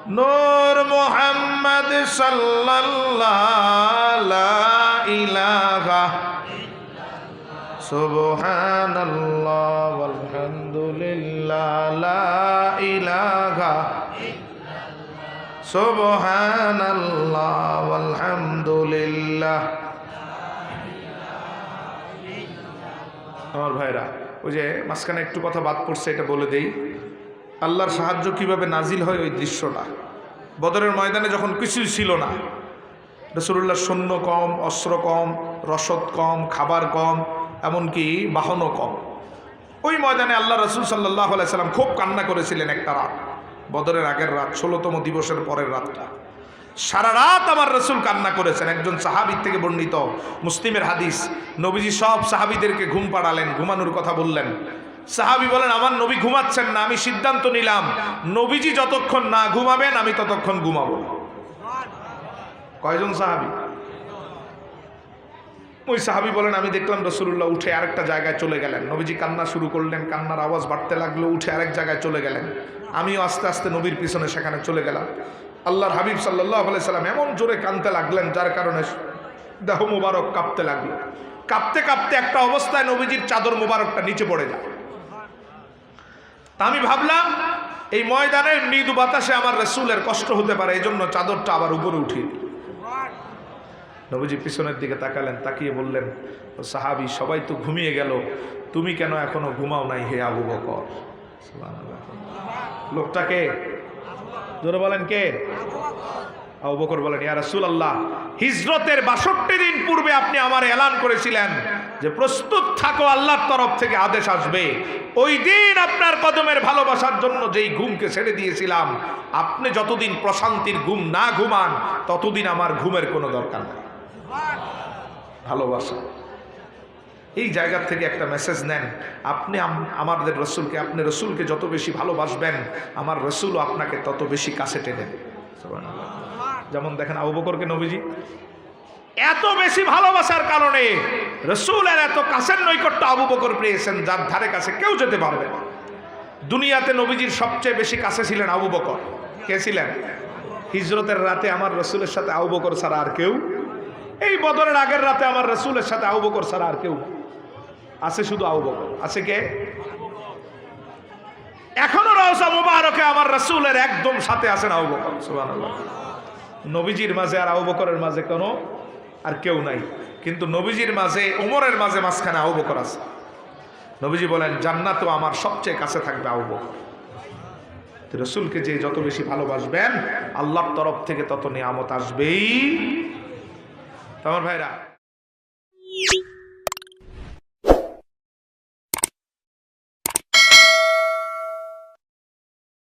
নূর মুহাম্মদ সাল্লাল্লাহু লা ইলাহা সুবহানাল্লাহ ওয়ালহামদুলিল্লাহ লা ইলাহা সুবহানাল্লাহ ওয়ালহামদুলিল্লাহ। আমার ভাইরা, ওই যে মাঝখানে একটু কথা বাদ পড়ছে, এটা বলে দেই। আল্লাহর সাহায্য কিভাবে নাজিল হয় ওই দৃশ্যটা। বদরের ময়দানে যখন কিছুই ছিল না, রাসূলুল্লাহর সৈন্য কম, অস্ত্র কম, রসদ কম, খাবার কম, এমনকি বাহনও কম। ওই ময়দানে আল্লাহ রাসূল সাল্লাল্লাহু আলাইহি সাল্লাম খুব কান্না করেছিলেন একটা রাত, বদরের আগের রাত, 16তম দিবসের পরের রাতটা। সারা রাত আমার রাসূল কান্না করেছেন। একজন সাহাবীর থেকে বর্ণিত, মুসলিমের হাদিস, নবীজি সব সাহাবীদেরকে ঘুম পাড়ালেন, ঘুমানোর কথা বললেন। সাহাবী বলেন, আমার নবী ঘুমাচ্ছেন না, আমি সিদ্ধান্ত নিলাম নবীজি যতক্ষণ না ঘুমাবেন আমি ততক্ষণ ঘুমাবো। কয়জন সাহাবী? ওই সাহাবী বলেন, আমি দেখলাম রাসূলুল্লাহ উঠে আরেকটা জায়গায় চলে গেলেন। নবীজি কান্না শুরু করলেন, কান্নার আওয়াজ বাড়তে লাগলো, উঠে আরেক জায়গায় চলে গেলেন। আমিও আস্তে আস্তে নবীর পিছনে সেখানে চলে গেলাম। আল্লাহর হাবিব সাল্লাল্লাহু আলাইহি সাল্লাম এমন জোরে কাঁদতে লাগলেন, যার কারণে দেহ মুবারক কাঁপতে লাগলো। কাঁপতে কাঁপতে একটা অবস্থায় নবীজির চাদর মুবারকটা নিচে পড়ে যায়। তা আমি ভাবলাম এই ময়দানের মৃদু বাতাসে আমার রাসূলের কষ্ট হতে পারে, এই জন্য চাদরটা আবার উপরে উঠিয়ে দিই। নবীজি পিছনের দিকে তাকালেন, তাকিয়ে বললেন, ও সাহাবী, সবাই তো ঘুমিয়ে গেল, তুমি কেন এখনো ঘুমাও নাই হে আবু বকর? সুবহানাল্লাহ। লোকটাকে জোরে বলেন, কে? আবু বকর বলেন, ইয়া রাসূলুল্লাহ, হিজরতের 62 দিন পূর্বে আপনি আমার এলান করেছিলেন যে প্রস্তুত থাকো, আল্লাহর তরফ থেকে আদেশ আসবে। ওই দিন আপনার কদমের ভালোবাসার জন্য যেই ঘুমকে ছেড়ে দিয়েছিলাম, আপনি যতদিন প্রশান্তির ঘুম না ঘুমান ততদিন আমার ঘুমের কোনো দরকার নেই। ভালোবাসা, এই জায়গা থেকে একটা মেসেজ নেন। আপনি আমাদের রসুলকে, আপনি রসুলকে যত বেশি ভালোবাসবেন, আমার রসুলও আপনাকে তত বেশি কাছে টেনে দেবে। যেমন দেখেন আবু বকরকে নবীজি এত বেশি ভালোবাসার কারণে রসুলের এত কাছের নৈকট্য আবু বকর পেয়েছেন, যার ধারে কাছে কেউ যেতে পারবে না। দুনিয়াতে নবীজির সবচেয়ে বেশি কাছে ছিলেন আবু বকর। কে ছিলেন? হিজরতের রাতে আমার রসুলের সাথে আবু বকর ছাড়া আর কেউ, এই বদরের আগের রাতে আমার রসুলের সাথে আবু বকর ছাড়া আর কেউ আছে, শুধু আবু বকর আছে। কে? এখনো রওজা মুবারকে আমার রাসূলের একদম সাথে আছেন আবু বকর। সুবহানাল্লাহ। নবীজির মাঝে আর আবু বকরের মাঝে কোনো আর কেউ নাই, কিন্তু নবীজির মাঝে, ওমরের মাঝে, মাঝখানে আবু বকর আছে। নবীজি বলেন, জান্নাতও আমার সবচেয়ে কাছে থাকবে আবু বকর। রাসূলকে যে যত বেশি ভালোবাসবেন, আল্লাহর তরফ থেকে তত নিয়ামত আসবেই। আমার ভাইরা,